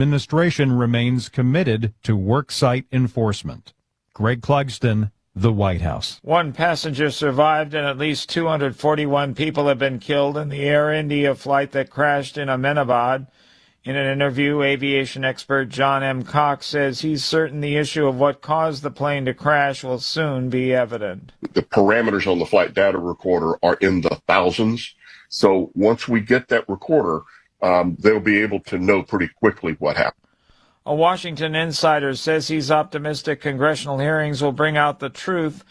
Administration remains committed to worksite enforcement. Greg Clugston, the White House. One passenger survived and at least 241 people have been killed in the Air India flight that crashed in Ahmedabad. In an interview, aviation expert John M. Cox says he's certain the issue of what caused the plane to crash will soon be evident. The parameters on the flight data recorder are in the thousands. So once we get that recorder, they'll be able to know pretty quickly what happened. A Washington insider says he's optimistic congressional hearings will bring out the truth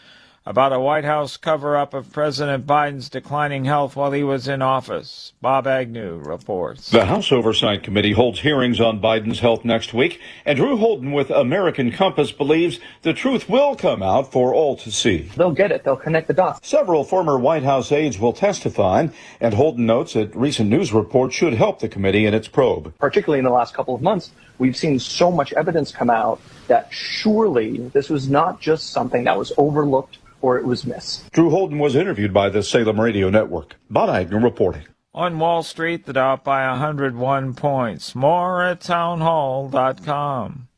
about a White House cover-up of President Biden's declining health while he was in office. Bob Agnew reports. The House Oversight Committee holds hearings on Biden's health next week, and Drew Holden with American Compass believes the truth will come out for all to see. They'll get it. They'll connect the dots. Several former White House aides will testify, and Holden notes that recent news reports should help the committee in its probe. Particularly in the last couple of months, we've seen so much evidence come out that surely this was not just something that was overlooked or it was missed. Drew Holden was interviewed by the Salem Radio Network. Bob Agnew reporting. On Wall Street, the Dow up by 101 points. More at townhall.com.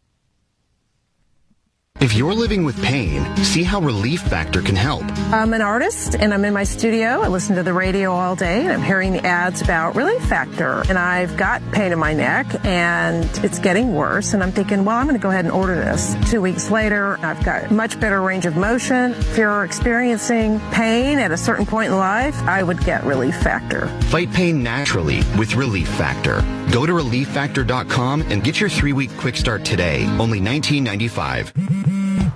If you're living with pain, see how Relief Factor can help. I'm an artist, and I'm in my studio. I listen to the radio all day, and I'm hearing the ads about Relief Factor. And I've got pain in my neck, and it's getting worse. And I'm thinking, well, I'm going to go ahead and order this. 2 weeks later, I've got much better range of motion. If you're experiencing pain at a certain point in life, I would get Relief Factor. Fight pain naturally with Relief Factor. Go to ReliefFactor.com and get your 3-week quick start today. Only $19.95.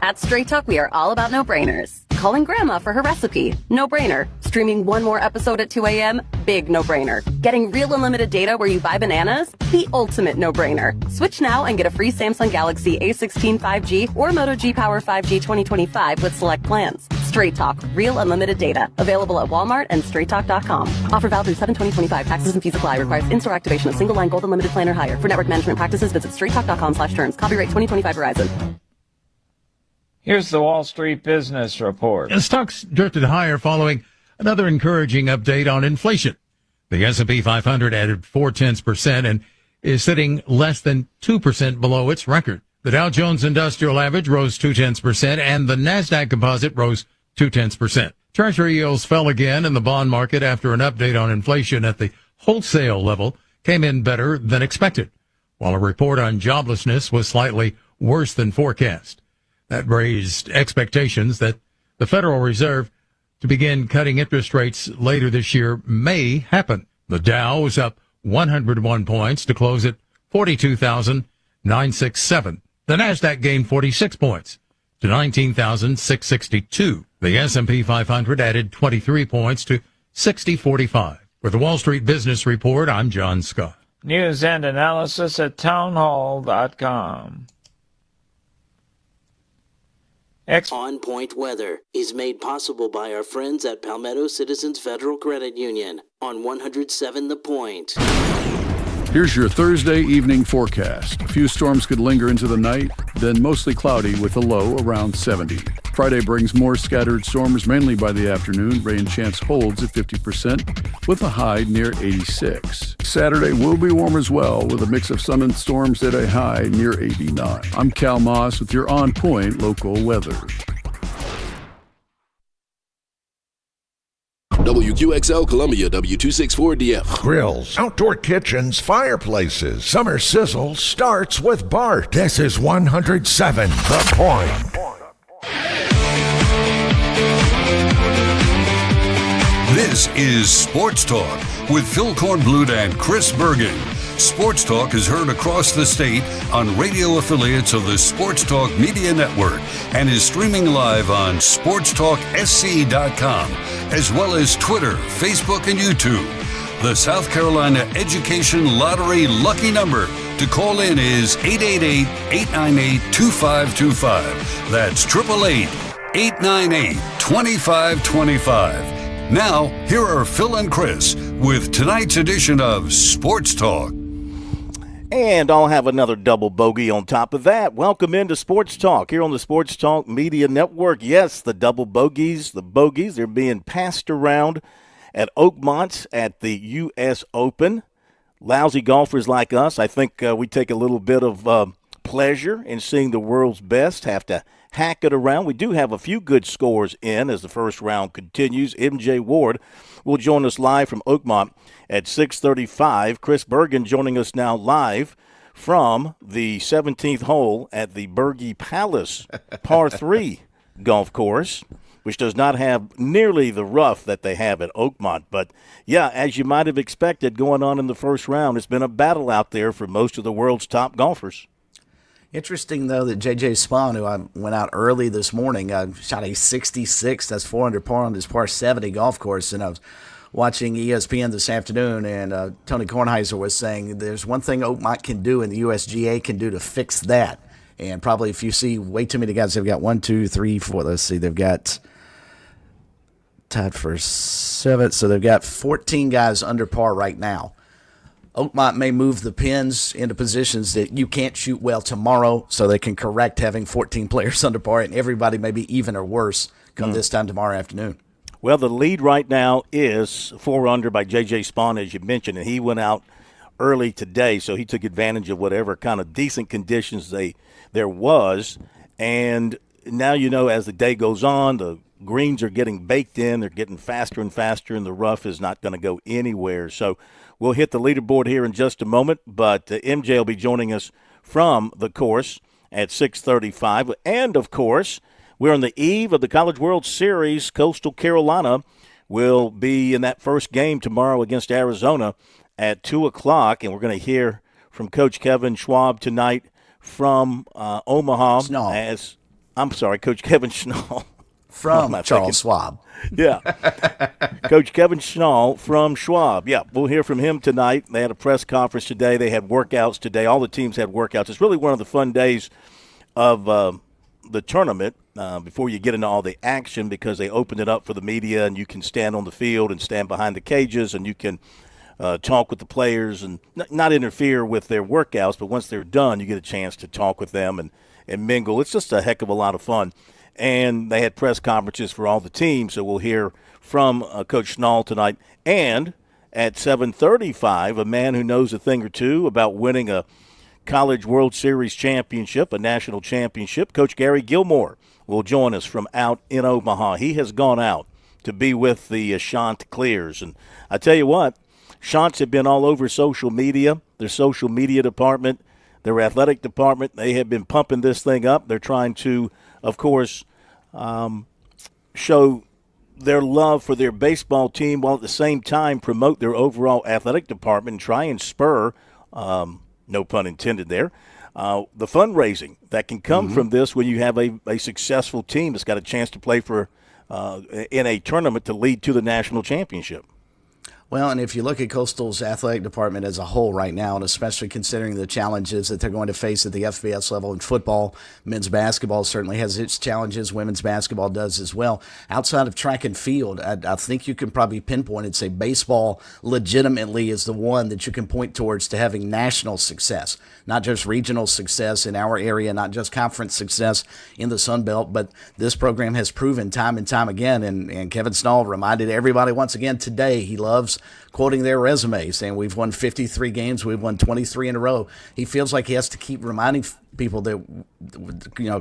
At Straight Talk, we are all about no-brainers. Calling Grandma for her recipe, no-brainer. Streaming one more episode at 2 a.m., big no-brainer. Getting real unlimited data where you buy bananas, the ultimate no-brainer. Switch now and get a free Samsung Galaxy A16 5G or Moto G Power 5G 2025 with select plans. Straight Talk, real unlimited data. Available at Walmart and StraightTalk.com. Offer valid through 7/20/25. Taxes and fees apply. Requires in-store activation of single line gold unlimited plan or higher. For network management practices, visit StraightTalk.com/terms. Copyright 2025 Verizon. Here's the Wall Street Business Report. Stocks drifted higher following another encouraging update on inflation. The S&P 500 added 0.4% and is sitting less than 2% below its record. The Dow Jones Industrial Average rose 0.2%, and the Nasdaq Composite rose 0.2%. Treasury yields fell again in the bond market after an update on inflation at the wholesale level came in better than expected, while a report on joblessness was slightly worse than forecast. That raised expectations that the Federal Reserve to begin cutting interest rates later this year may happen. The Dow was up 101 points to close at 42,967. The Nasdaq gained 46 points to 19,662. The S&P 500 added 23 points to 6045. For the Wall Street Business Report, I'm John Scott. News and analysis at townhall.com. On Point Weather is made possible by our friends at Palmetto Citizens Federal Credit Union on 107 The Point. Here's your Thursday evening forecast. A few storms could linger into the night, then mostly cloudy with a low around 70. Friday brings more scattered storms mainly by the afternoon. Rain chance holds at 50% with a high near 86. Saturday will be warm as well with a mix of sun and storms at a high near 89. I'm Cal Moss with your On Point local weather. WQXL Columbia, W264DF. Grills, outdoor kitchens, fireplaces. Summer sizzle starts with Bart. This is 107 The Point. This is Sports Talk with Phil Kornblut and Chris Bergen. Sports Talk is heard across the state on radio affiliates of the Sports Talk Media Network and is streaming live on SportsTalkSC.com, as well as Twitter, Facebook, and YouTube. The South Carolina Education Lottery lucky number to call in is 888-898-2525. That's 888-898-2525. Now, here are Phil and Chris with tonight's edition of Sports Talk. And I'll have another double bogey on top of that. Welcome into Sports Talk here on the Sports Talk Media Network. Yes, the double bogeys, they're being passed around at Oakmont at the U.S. Open. lousy golfers like us, I think we take a little bit of pleasure in seeing the world's best have to hack it around. We do have a few good scores in as the first round continues. MJ Ward will join us live from Oakmont at 6:35. Chris Bergen joining us now live from the 17th hole at the Bergie Palace par 3 golf course, which does not have nearly the rough that they have at Oakmont. But, yeah, as you might have expected going on in the first round, it's been a battle out there for most of the world's top golfers. Interesting, though, that J.J. Spawn, who I went out early this morning, shot a 66. That's 4 under par on his par 70 golf course. And I was watching ESPN this afternoon, and Tony Kornheiser was saying there's one thing Oakmont can do and the USGA can do to fix that. And probably if you see way too many guys, they've got 1, 2, 3, 4. Let's see, they've got tied for 7th. So they've got 14 guys under par right now. Oakmont may move the pins into positions that you can't shoot well tomorrow so they can correct having 14 players under par, and everybody may be even or worse come this time tomorrow afternoon. Well, the lead right now is 4 under by J.J. Spawn, as you mentioned, and he went out early today, so he took advantage of whatever kind of decent conditions there was. And now, as the day goes on, the greens are getting baked in. They're getting faster and faster, and the rough is not going to go anywhere. So we'll hit the leaderboard here in just a moment, but MJ will be joining us from the course at 6:35. And, of course, we're on the eve of the College World Series. Coastal Carolina will be in that first game tomorrow against Arizona at 2 o'clock, and we're going to hear from Coach Kevin Schwab tonight from Omaha. Coach Kevin Schnall. From Charles Schwab. Yeah. Coach Kevin Schnall from Schwab. Yeah, we'll hear from him tonight. They had a press conference today. They had workouts today. All the teams had workouts. It's really one of the fun days of the tournament before you get into all the action, because they opened it up for the media, and you can stand on the field and stand behind the cages, and you can talk with the players and not interfere with their workouts. But once they're done, you get a chance to talk with them and mingle. It's just a heck of a lot of fun. And they had press conferences for all the teams, so we'll hear from Coach Schnall tonight. And at 7:35, a man who knows a thing or two about winning a College World Series championship, a national championship, Coach Gary Gilmore will join us from out in Omaha. He has gone out to be with the Chanticleers. And I tell you what, Chants have been all over social media, their social media department, their athletic department. They have been pumping this thing up. They're trying to, of course, show their love for their baseball team while at the same time promote their overall athletic department and try and spur, no pun intended there, the fundraising that can come from this when you have a successful team that's got a chance to play for in a tournament to lead to the national championship. Well, and if you look at Coastal's athletic department as a whole right now, and especially considering the challenges that they're going to face at the FBS level in football, men's basketball certainly has its challenges. Women's basketball does as well. Outside of track and field, I think you can probably pinpoint and say baseball legitimately is the one that you can point towards to having national success, not just regional success in our area, not just conference success in the Sun Belt, but this program has proven time and time again, and Kevin Schnall reminded everybody once again today he loves quoting their resume, saying we've won 53 games, we've won 23 in a row. He feels like he has to keep reminding people that,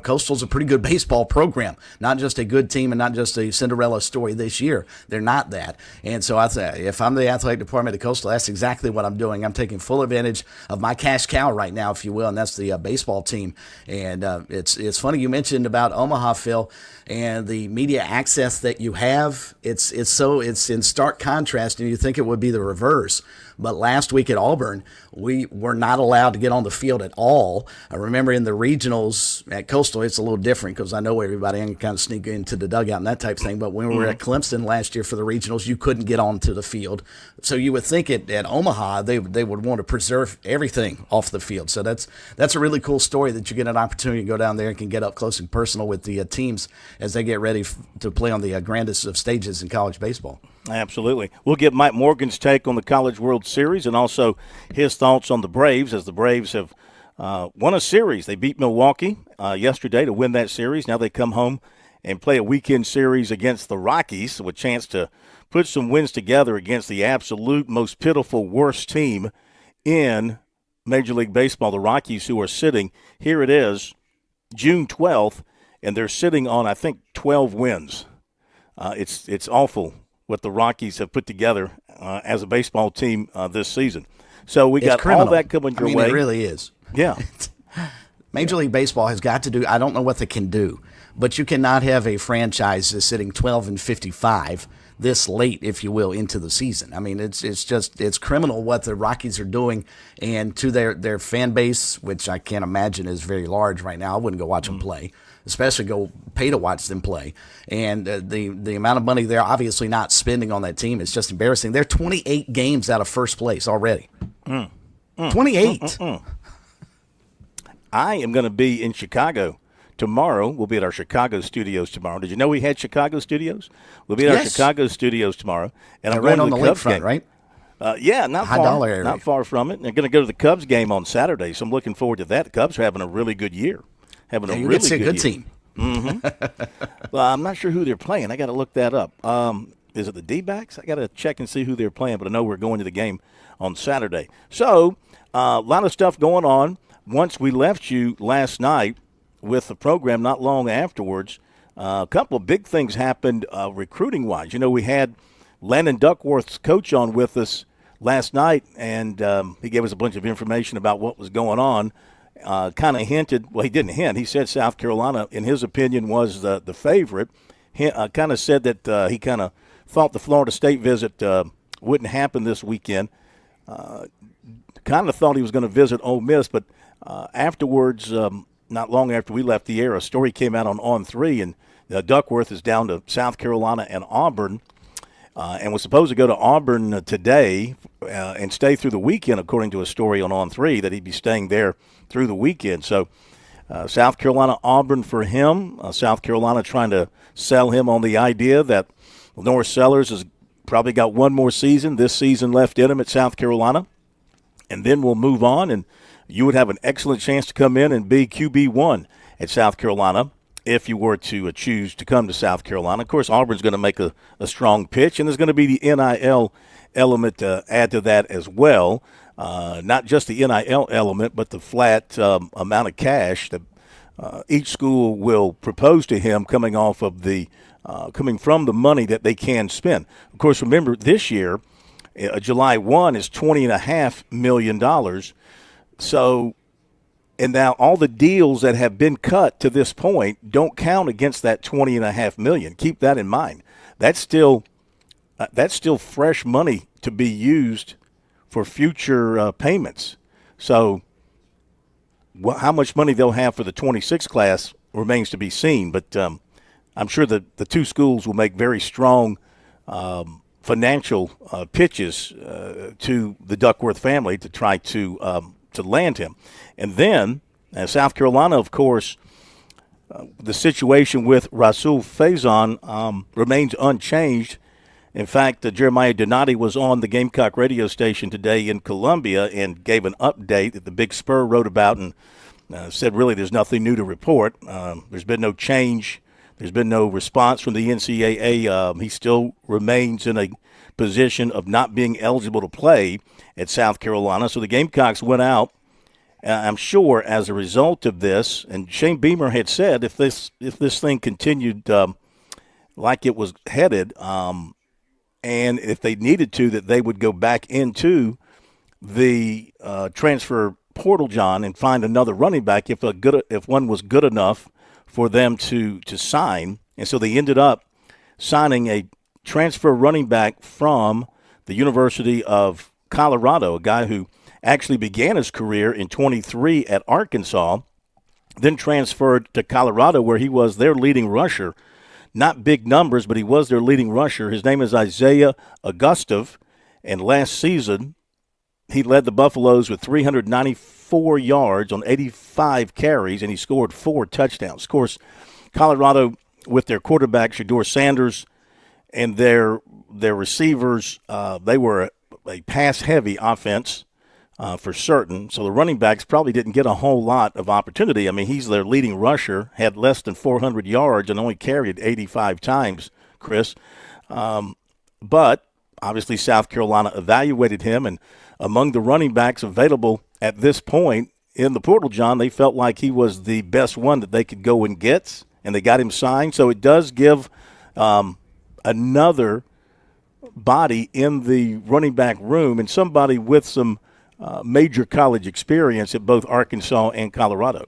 Coastal's a pretty good baseball program, not just a good team and not just a Cinderella story this year. They're not that. And so I say, if I'm the athletic department at Coastal, that's exactly what I'm doing. I'm taking full advantage of my cash cow right now, if you will, and that's the baseball team. And it's funny you mentioned about Omaha, Phil, and the media access that you have. It's in stark contrast, and you think it would be the reverse. But last week at Auburn, we were not allowed to get on the field at all. I remember in the regionals at Coastal, it's a little different because I know everybody can kind of sneak into the dugout and that type of thing. But when we were at Clemson last year for the regionals, you couldn't get onto the field. So you would think at Omaha, they would want to preserve everything off the field. So that's a really cool story that you get an opportunity to go down there and can get up close and personal with the teams as they get ready to play on the grandest of stages in college baseball. Absolutely. We'll get Mike Morgan's take on the College World Series and also his thoughts on the Braves, as the Braves have won a series. They beat Milwaukee yesterday to win that series. Now they come home and play a weekend series against the Rockies, so a chance to put some wins together against the absolute most pitiful, worst team in Major League Baseball, the Rockies, who are sitting, here it is, June 12th, and they're sitting on, I think, 12 wins. It's awful what the Rockies have put together as a baseball team this season. So we got criminal. all that coming your way. It really is. Yeah. Major League Baseball has got to do, I don't know what they can do, but you cannot have a franchise that's sitting 12-55 this late, if you will, into the season. I mean, it's criminal what the Rockies are doing, and to their fan base, which I can't imagine is very large right now. I wouldn't go watch them play, especially go pay to watch them play. And the amount of money they're obviously not spending on that team is just embarrassing. They're 28 games out of first place already. 28. I am going to be in Chicago tomorrow. We'll be at our Chicago studios tomorrow. Did you know we had Chicago studios? We'll be at our Chicago studios tomorrow. And I'm right going on to the Cubs lakefront, game. right? Yeah, not High far. dollar area. Not far from it. And they're going to go to the Cubs game on Saturday, so I'm looking forward to that. The Cubs are having a really good year. You get to see a good team. Well, I'm not sure who they're playing. I got to look that up. Is it the D-backs? I got to check and see who they're playing, but I know we're going to the game on Saturday. So a lot of stuff going on. Once we left you last night with the program, not long afterwards, a couple of big things happened recruiting-wise. You know, we had Landon Duckworth's coach on with us last night, and he gave us a bunch of information about what was going on. Kind of hinted, well, he didn't hint. He said South Carolina, in his opinion, was the favorite. Kind of said that he kind of thought the Florida State visit wouldn't happen this weekend. Kind of thought he was going to visit Ole Miss, but afterwards, not long after we left the air, a story came out on 3, and Duckworth is down to South Carolina and Auburn, and was supposed to go to Auburn today and stay through the weekend, according to a story on 3, that he'd be staying there through the weekend. So South Carolina, Auburn for him. South Carolina trying to sell him on the idea that Norris Sellers has probably got one more season, this season left in him at South Carolina, and then we'll move on, and you would have an excellent chance to come in and be QB1 at South Carolina if you were to choose to come to South Carolina. Of course, Auburn's going to make a strong pitch, and there's going to be the NIL element to add to that as well. Not just the NIL element, but the flat amount of cash that each school will propose to him coming from the money that they can spend. Of course, remember this year, July 1 is $20.5 million. So, and now all the deals that have been cut to this point don't count against that $20.5 million. Keep that in mind. That's still fresh money to be used for future payments. So, how much money they'll have for the 26 class remains to be seen. But I'm sure that the two schools will make very strong financial pitches to the Duckworth family to try to land him. And then South Carolina, of course, the situation with Rasul Faison remains unchanged. In fact, Jeremiah Donati was on the Gamecock radio station today in Columbia and gave an update that the Big Spur wrote about and said really there's nothing new to report. There's been no change. There's been no response from the NCAA. He still remains in a position of not being eligible to play at South Carolina. So the Gamecocks went out, I'm sure, as a result of this. And Shane Beamer had said if this thing continued like it was headed, and if they needed to, that they would go back into the transfer portal, John, and find another running back if one was good enough for them to sign. And so they ended up signing a transfer running back from the University of Colorado, a guy who actually began his career in 23 at Arkansas, then transferred to Colorado where he was their leading rusher. Not big numbers, but he was their leading rusher. His name is Isaiah Augustov, and last season he led the Buffaloes with 394 yards on 85 carries, and he scored 4 touchdowns. Of course, Colorado, with their quarterback, Shedeur Sanders, and their receivers, they were a pass-heavy offense for certain. So the running backs probably didn't get a whole lot of opportunity. I mean, he's their leading rusher, had less than 400 yards and only carried 85 times, Chris. But Obviously, South Carolina evaluated him, and among the running backs available at this point in the portal, John, they felt like he was the best one that they could go and get, and they got him signed. So it does give another body in the running back room and somebody with some major college experience at both Arkansas and Colorado.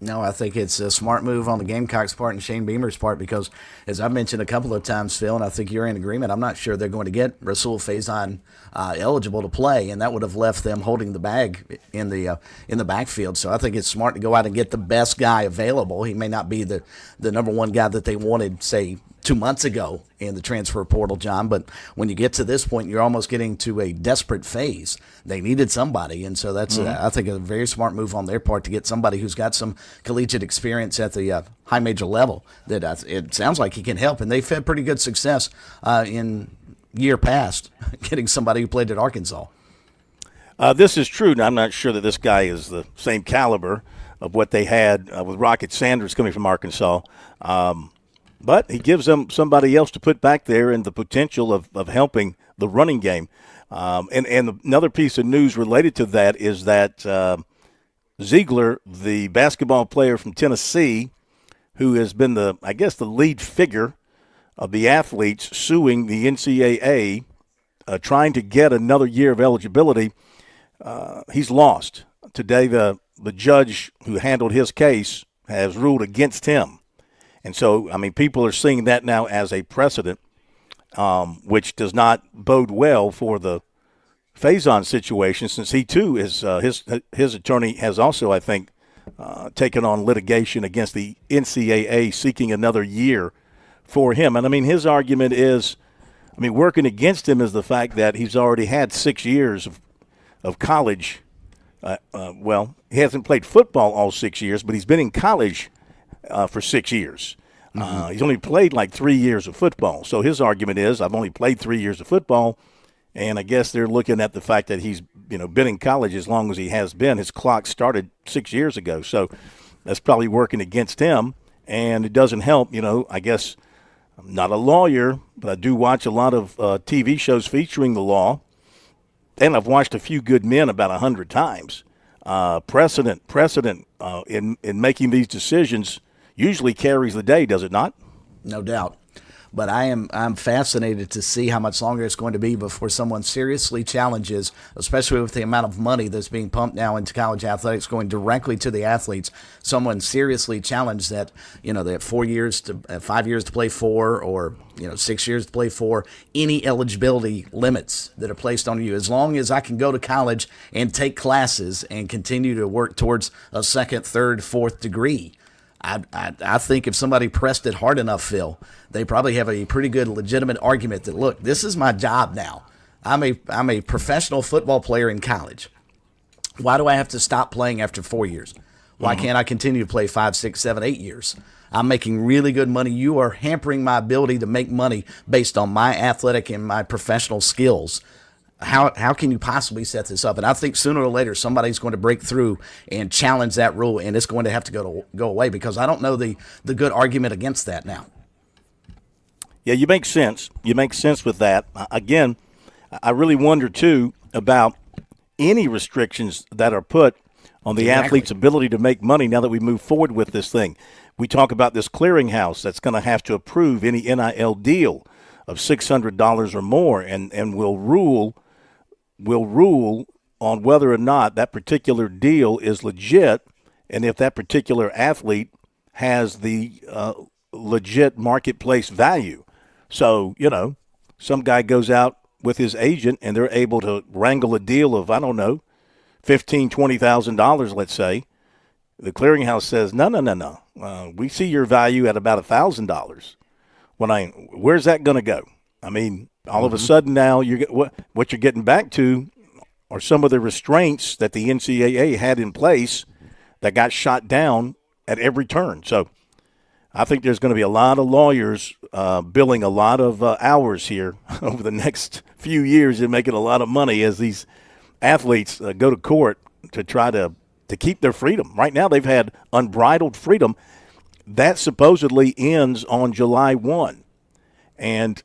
No, I think it's a smart move on the Gamecocks' part and Shane Beamer's part because, as I've mentioned a couple of times, Phil, and I think you're in agreement, I'm not sure they're going to get Rasul Faison eligible to play, and that would have left them holding the bag in the backfield. So I think it's smart to go out and get the best guy available. He may not be the number one guy that they wanted, say, 2 months ago in the transfer portal, John, but when you get to this point, you're almost getting to a desperate phase. They needed somebody, and so that's, I think, a very smart move on their part to get somebody who's got some collegiate experience at the high major level that it sounds like he can help, and they've had pretty good success in year past getting somebody who played at Arkansas. This is true. Now, I'm not sure that this guy is the same caliber of what they had with Rocket Sanders coming from Arkansas. But he gives them somebody else to put back there and the potential of helping the running game. And another piece of news related to that is that Ziegler, the basketball player from Tennessee, who has been the lead figure of the athletes suing the NCAA, trying to get another year of eligibility, he's lost. Today, the judge who handled his case has ruled against him. And so, I mean, people are seeing that now as a precedent, which does not bode well for the Faison situation, since he too is his attorney has also, I think, taken on litigation against the NCAA seeking another year for him. And I mean, his argument is, working against him is the fact that he's already had 6 years of college. Well, he hasn't played football all 6 years, but he's been in college for 6 years. He's only played like 3 years of football. So his argument is, I've only played 3 years of football, and I guess they're looking at the fact that he's been in college as long as he has been. His clock started 6 years ago, so that's probably working against him, and it doesn't help. I guess I'm not a lawyer, but I do watch a lot of TV shows featuring the law, and I've watched A Few Good Men about 100 times. Precedent in making these decisions usually carries the day, does it not? No doubt. But I'm fascinated to see how much longer it's going to be before someone seriously challenges, especially with the amount of money that's being pumped now into college athletics going directly to the athletes. Someone seriously challenged that, that 5 years to play 4, or 6 years to play 4, any eligibility limits that are placed on you. As long as I can go to college and take classes and continue to work towards a second, third, fourth degree. I think if somebody pressed it hard enough, Phil, they probably have a pretty good legitimate argument that, look, this is my job now. I'm a professional football player in college. Why do I have to stop playing after 4 years? Why can't I continue to play 5, 6, 7, 8 years? I'm making really good money. You are hampering my ability to make money based on my athletic and my professional skills. How can you possibly set this up? And I think sooner or later somebody's going to break through and challenge that rule, and it's going to have to go away, because I don't know the good argument against that now. Yeah, you make sense. You make sense with that. Again, I really wonder, too, about any restrictions that are put on the athlete's ability to make money now that we move forward with this thing. We talk about this clearinghouse that's going to have to approve any NIL deal of $600 or more, and will rule on whether or not that particular deal is legit, and if that particular athlete has the legit marketplace value. So, some guy goes out with his agent and they're able to wrangle a deal of, I don't know, $15,000, $20,000, let's say. The clearinghouse says, no. We see your value at about $1,000. Where's that going to go? All of a sudden now what you're getting back to are some of the restraints that the NCAA had in place that got shot down at every turn. So I think there's going to be a lot of lawyers billing a lot of hours here over the next few years and making a lot of money as these athletes go to court to try to keep their freedom. Right now they've had unbridled freedom. That supposedly ends on July 1. And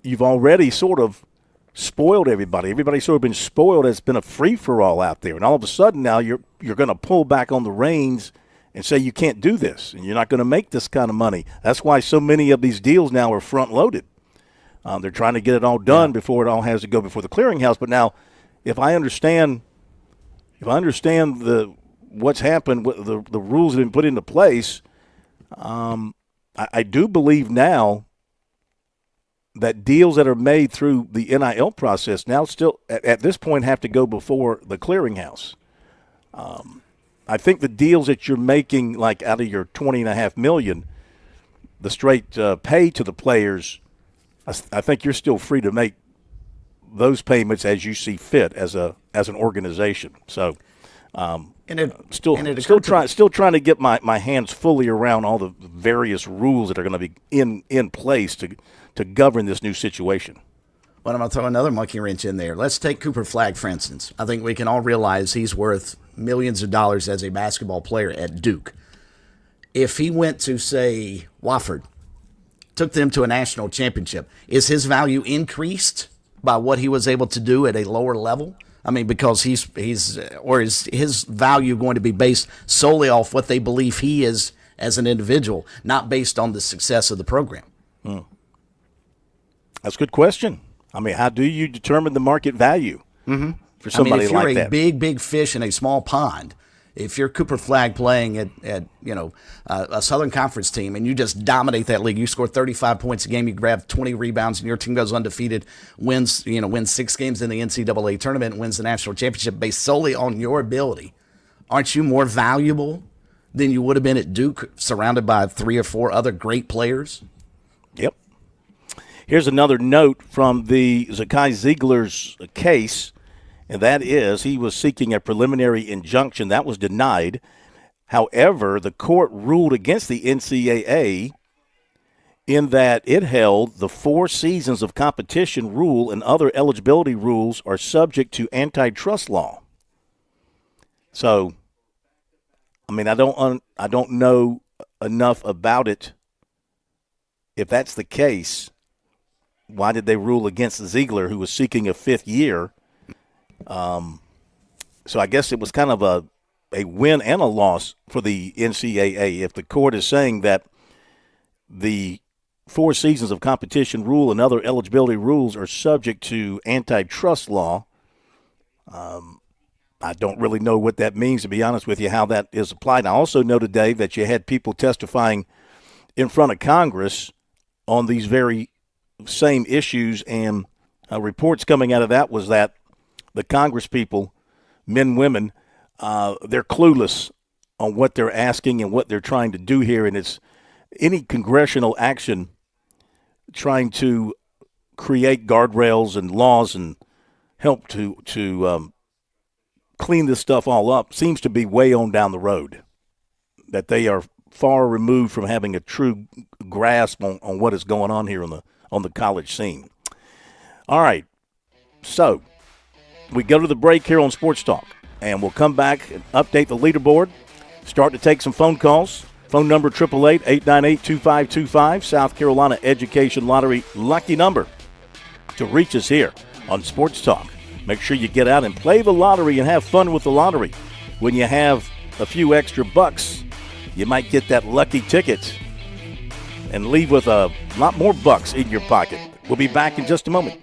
you've already sort of spoiled everybody. Everybody's sort of been spoiled. It's been a free-for-all out there. And all of a sudden now you're going to pull back on the reins and say you can't do this and you're not going to make this kind of money. That's why so many of these deals now are front-loaded. They're trying to get it all done before it all has to go before the clearinghouse. But now if I understand what's happened, the rules that have been put into place, I do believe now that deals that are made through the NIL process now still at this point have to go before the clearinghouse. I think the deals that you're making, like out of your $20.5 million, the straight pay to the players, I think you're still free to make those payments as you see fit as an organization. So, still trying to get my hands fully around all the various rules that are going to be in place to govern this new situation. Well, I'm going to throw another monkey wrench in there. Let's take Cooper Flagg, for instance. I think we can all realize he's worth millions of dollars as a basketball player at Duke. If he went to, say, Wofford, took them to a national championship, is his value increased by what he was able to do at a lower level? I mean, because is his value going to be based solely off what they believe he is as an individual, not based on the success of the program? That's a good question. I mean, how do you determine the market value for somebody like that? If you're a big fish in a small pond, if you're Cooper Flagg playing at a Southern Conference team and you just dominate that league, you score 35 points a game, you grab 20 rebounds, and your team goes undefeated, wins 6 games in the NCAA tournament, and wins the national championship based solely on your ability, aren't you more valuable than you would have been at Duke, surrounded by 3 or 4 other great players? Yep. Here's another note from the Zakai Ziegler's case. And that is, he was seeking a preliminary injunction. That was denied. However, the court ruled against the NCAA in that it held the 4 seasons of competition rule and other eligibility rules are subject to antitrust law. So, I mean, I don't know enough about it. If that's the case, why did they rule against Ziegler, who was seeking a 5th year? So I guess it was kind of a win and a loss for the NCAA if the court is saying that the 4 seasons of competition rule and other eligibility rules are subject to antitrust law. I don't really know what that means, to be honest with you, how that is applied. I also know today that you had people testifying in front of Congress on these very same issues, and reports coming out of that was that the Congress people, men, women, they're clueless on what they're asking and what they're trying to do here. And it's any congressional action trying to create guardrails and laws and help to clean this stuff all up seems to be way on down the road, that they are far removed from having a true grasp on what is going on here on the college scene. All right, so we go to the break here on Sports Talk, and we'll come back and update the leaderboard, start to take some phone calls. Phone number 888-898-2525, South Carolina Education Lottery lucky number to reach us here on Sports Talk. Make sure you get out and play the lottery and have fun with the lottery. When you have a few extra bucks, you might get that lucky ticket and leave with a lot more bucks in your pocket. We'll be back in just a moment.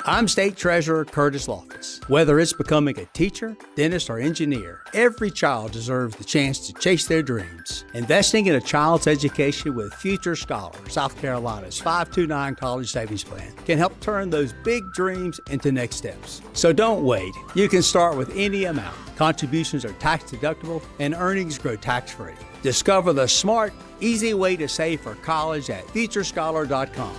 I'm State Treasurer Curtis Loftus. Whether it's becoming a teacher, dentist, or engineer, every child deserves the chance to chase their dreams. Investing in a child's education with Future Scholar, South Carolina's 529 College Savings Plan, can help turn those big dreams into next steps. So don't wait. You can start with any amount. Contributions are tax deductible and earnings grow tax-free. Discover the smart, easy way to save for college at futurescholar.com.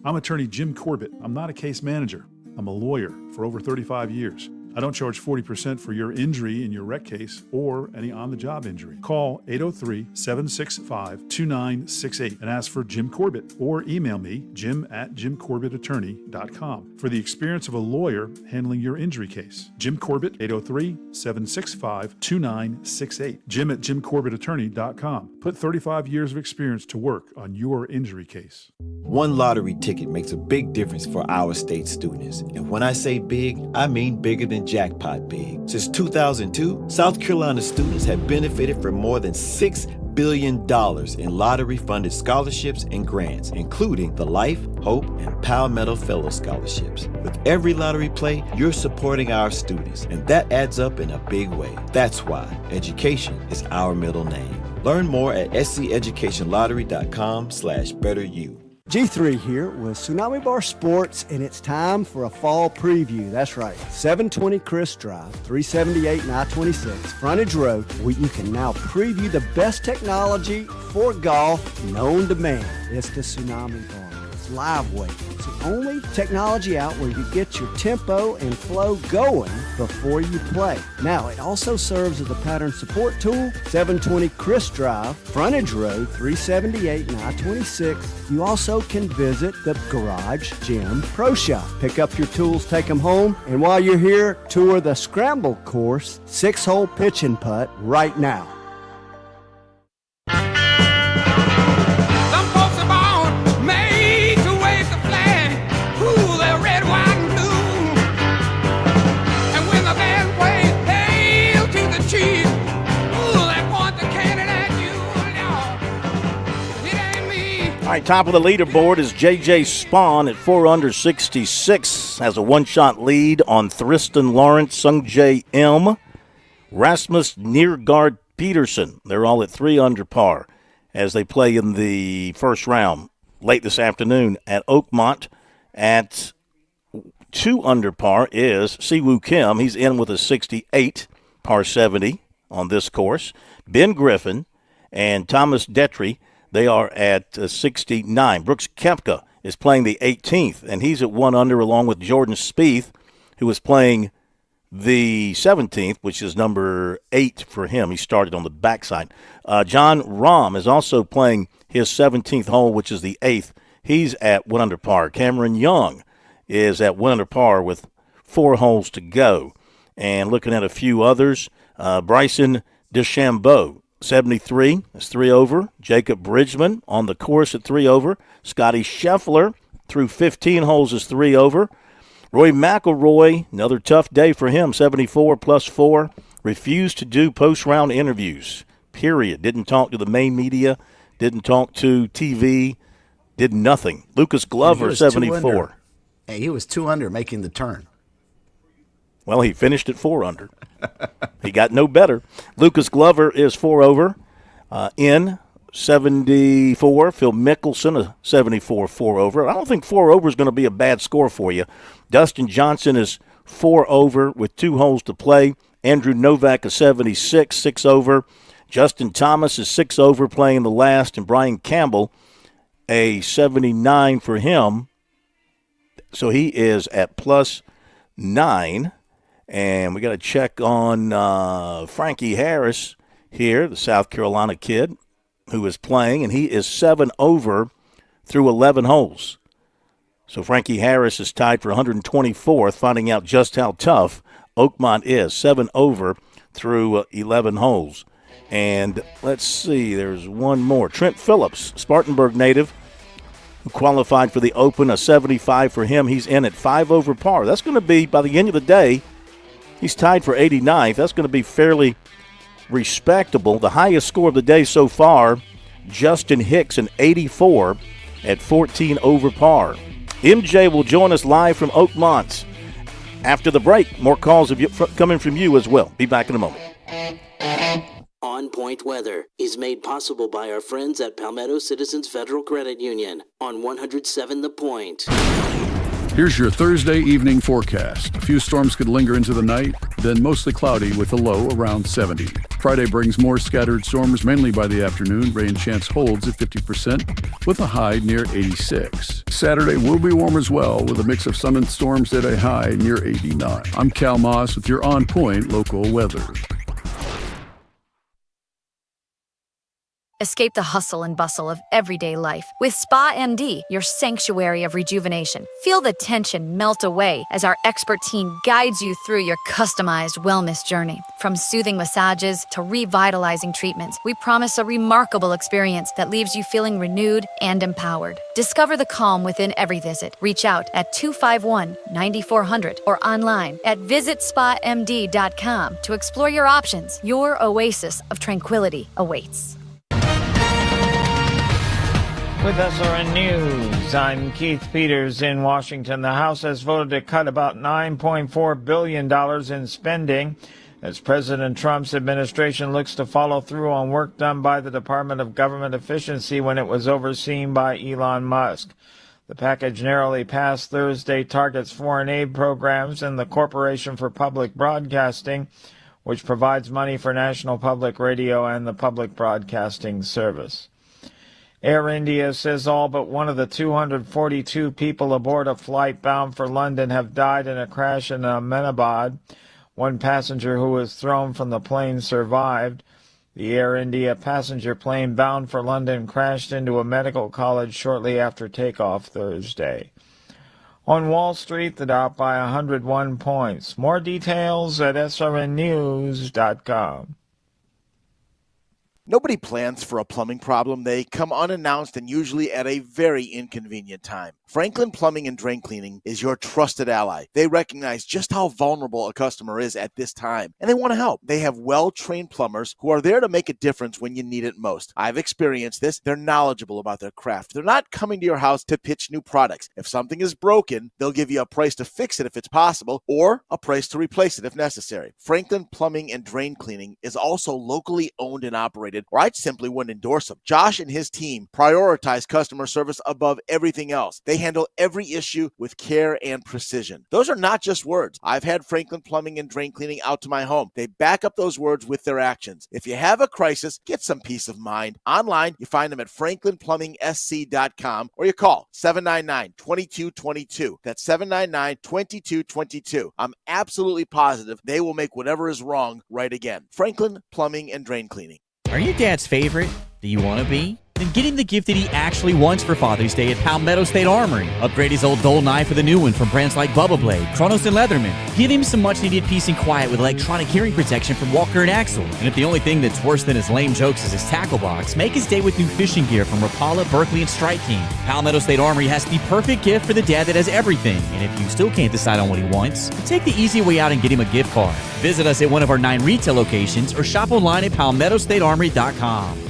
I'm attorney Jim Corbett. I'm not a case manager. I'm a lawyer for over 35 years. I don't charge 40% for your injury in your wreck case or any on-the-job injury. Call 803-765-2968 and ask for Jim Corbett or email me, jim@jimcorbettattorney.com, for the experience of a lawyer handling your injury case. Jim Corbett, 803-765-2968. Jim@jimcorbettattorney.com. Put 35 years of experience to work on your injury case. One lottery ticket makes a big difference for our state students. And when I say big, I mean bigger than jackpot big. Since 2002, South Carolina students have benefited from more than $6 billion in lottery-funded scholarships and grants, including the Life, Hope, and Palmetto Fellow Scholarships. With every lottery play, you're supporting our students, and that adds up in a big way. That's why education is our middle name. Learn more at sceducationlottery.com/betteryou. G3 here with Tsunami Bar Sports, and it's time for a fall preview. That's right, 720 Chris Drive, 378 and I-26, Frontage Road, where you can now preview the best technology for golf known to man. It's the Tsunami Bar. It's live weight. It's the only technology out where you get your tempo and flow going before you play. Now, it also serves as a pattern support tool. 720 Chris Drive, Frontage Road, 378 and I-26. You also can visit the Garage Gym Pro Shop. Pick up your tools, take them home, and while you're here, tour the Scramble Course 6-hole pitch and putt right now. All right, top of the leaderboard is J.J. Spawn at 4 under 66. Has a one-shot lead on Tristan Lawrence, Sung J. M. Rasmus Neergaard Peterson. They're all at 3 under par as they play in the first round late this afternoon at Oakmont. At 2 under par is Siwoo Kim. He's in with a 68, par 70 on this course. Ben Griffin and Thomas Detry, they are at 69. Brooks Koepka is playing the 18th, and he's at 1 under along with Jordan Spieth, who is playing the 17th, which is number 8 for him. He started on the backside. John Rahm is also playing his 17th hole, which is the 8th. He's at 1 under par. Cameron Young is at 1 under par with 4 holes to go. And looking at a few others, Bryson DeChambeau, 73, is 3 over. Jacob Bridgman on the course at 3 over. Scotty Scheffler through 15 holes is 3 over. Roy McIlroy, another tough day for him, 74 plus 4. Refused to do post-round interviews, period. Didn't talk to the main media, didn't talk to TV, did nothing. Lucas Glover, 74. Hey, he was 2 under making the turn. Well, he finished at 4 under. He got no better. Lucas Glover is 4 over. In 74. Phil Mickelson, a 74, 4 over. I don't think 4 over is going to be a bad score for you. Dustin Johnson is 4 over with 2 holes to play. Andrew Novak, a 76, 6 over. Justin Thomas is 6 over playing the last. And Brian Campbell, a 79 for him. So he is at plus 9. And we got to check on Frankie Harris here, the South Carolina kid who is playing, and he is 7 over through 11 holes. So Frankie Harris is tied for 124th, finding out just how tough Oakmont is. 7 over through 11 holes. And let's see, there's one more. Trent Phillips, Spartanburg native, who qualified for the Open, a 75 for him. He's in at 5 over par. That's going to be, by the end of the day, he's tied for 89th. That's going to be fairly respectable. The highest score of the day so far, Justin Hicks, an 84 at 14 over par. MJ will join us live from Oakmont after the break. More calls coming from you as well. Be back in a moment. On Point Weather is made possible by our friends at Palmetto Citizens Federal Credit Union on 107 The Point. Here's your Thursday evening forecast. A few storms could linger into the night, then mostly cloudy with a low around 70. Friday brings more scattered storms mainly by the afternoon. Rain chance holds at 50% with a high near 86. Saturday will be warm as well with a mix of sun and storms at a high near 89. I'm Cal Moss with your on-point local weather. Escape the hustle and bustle of everyday life with Spa MD, your sanctuary of rejuvenation. Feel the tension melt away as our expert team guides you through your customized wellness journey. From soothing massages to revitalizing treatments, we promise a remarkable experience that leaves you feeling renewed and empowered. Discover the calm within every visit. Reach out at 251-9400 or online at visitspamd.com to explore your options. Your oasis of tranquility awaits. With SRN News, I'm Keith Peters in Washington. The House has voted to cut about $9.4 billion in spending as President Trump's administration looks to follow through on work done by the Department of Government Efficiency when it was overseen by Elon Musk. The package narrowly passed Thursday targets foreign aid programs and the Corporation for Public Broadcasting, which provides money for National Public Radio and the Public Broadcasting Service. Air India says all but one of the 242 people aboard a flight bound for London have died in a crash in Ahmedabad. One passenger who was thrown from the plane survived. The Air India passenger plane bound for London crashed into a medical college shortly after takeoff Thursday. On Wall Street, the Dow by 101 points. More details at srnnews.com. Nobody plans for a plumbing problem. They come unannounced and usually at a very inconvenient time. Franklin Plumbing and Drain Cleaning is your trusted ally. They recognize just how vulnerable a customer is at this time, and they want to help. They have well-trained plumbers who are there to make a difference when you need it most. I've experienced this. They're knowledgeable about their craft. They're not coming to your house to pitch new products. If something is broken, they'll give you a price to fix it if it's possible, or a price to replace it if necessary. Franklin Plumbing and Drain Cleaning is also locally owned and operated, or I simply wouldn't endorse them. Josh and his team prioritize customer service above everything else. They handle every issue with care and precision. Those are not just words. I've had Franklin Plumbing and Drain Cleaning out to my home. They back up those words with their actions. If you have a crisis, get some peace of mind. Online, you find them at franklinplumbing.sc.com or you call 799-2222. That's 799-2222. I'm absolutely positive they will make whatever is wrong right again. Franklin Plumbing and Drain Cleaning. Are you Dad's favorite? Do you want to be? Then get him the gift that he actually wants for Father's Day at Palmetto State Armory. Upgrade his old dull knife with a new one from brands like Bubba Blade, Kronos, and Leatherman. Give him some much-needed peace and quiet with electronic hearing protection from Walker and Axel. And if the only thing that's worse than his lame jokes is his tackle box, make his day with new fishing gear from Rapala, Berkeley, and Strike King. Palmetto State Armory has the perfect gift for the dad that has everything. And if you still can't decide on what he wants, take the easy way out and get him a gift card. Visit us at one of our 9 retail locations or shop online at palmettostatearmory.com.